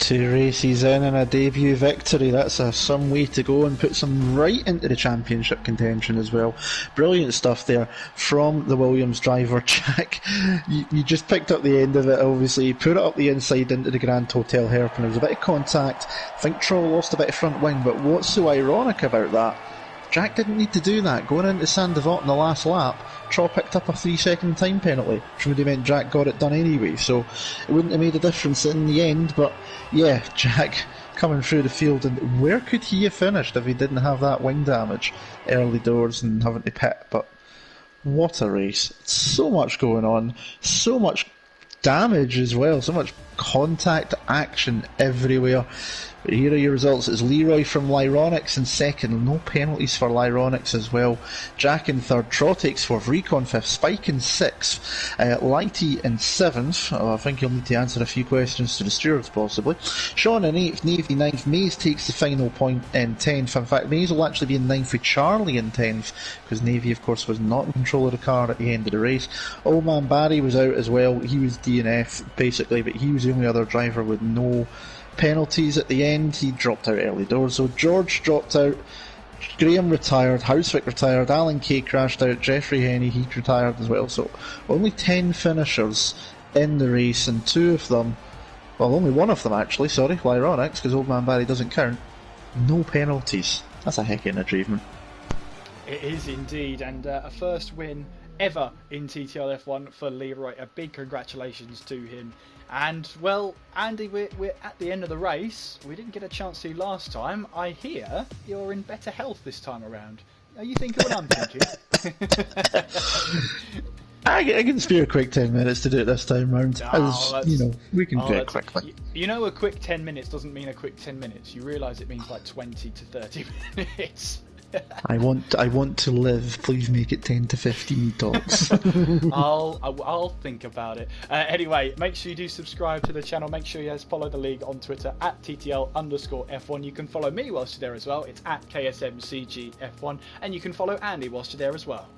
2 races in and a debut victory. That's some way to go, and puts him right into the championship contention as well. Brilliant stuff there from the Williams driver, Jack. You just picked up the end of it, obviously. Put it up the inside into the Grand Hotel hairpin. There was a bit of contact. I think Troll lost a bit of front wing, but what's so ironic about that? Jack didn't need to do that. Going into Saint-Devote in the last lap, Troll picked up a 3-second time penalty, which would have meant Jack got it done anyway, so it wouldn't have made a difference in the end. But yeah, Jack coming through the field, and where could he have finished if he didn't have that wing damage early doors and having to pit? But what a race. So much going on, so much damage as well, so much contact action everywhere. But here are your results. It's Leroy from Lyronix in 2nd, no penalties for Lyronix as well. Jack in 3rd, Troy takes 4th, Recon 5th, Spike in 6th, Lighty in 7th. I think you'll need to answer a few questions to the stewards possibly. Sean in 8th, Navy 9th, Mays takes the final point in 10th. In fact, Mays will actually be in 9th with Charlie in 10th, because Navy of course was not in control of the car at the end of the race. Old Man Barry was out as well. He was DNF basically, but he was the only other driver with no penalties at the end. He dropped out early doors. So George dropped out, Graham retired, Housewick retired, Alan Kay crashed out, Jeffrey Henney, he retired as well. So only 10 finishers in the race, and 2 of them, well, only 1 of them actually, sorry, Lyronix, because Old Man Barry doesn't count, no penalties. That's a heck of an achievement. It is indeed, and a first win ever in TTL F1 for Leroy. A big congratulations to him. And well, Andy, we're at the end of the race. We didn't get a chance to last time. I hear you're in better health this time around. Are you thinking what I'm thinking? I can spare a quick 10 minutes to do it this time round. You know, we can do it quickly. You know, a quick 10 minutes doesn't mean a quick 10 minutes. You realise it means like 20 to 30 minutes. I want to live. Please make it 10 to 15 tops. I'll think about it. Anyway, make sure you do subscribe to the channel. Make sure you follow the league on Twitter at TTL_F1. You can follow me whilst you're there as well. It's at KSMCGF1, and you can follow Andy whilst you're there as well.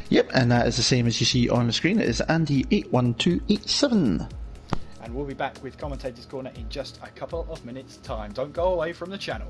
Yep, and that is the same as you see on the screen. It is Andy81287. And we'll be back with Commentator's Corner in just a couple of minutes' time. Don't go away from the channel.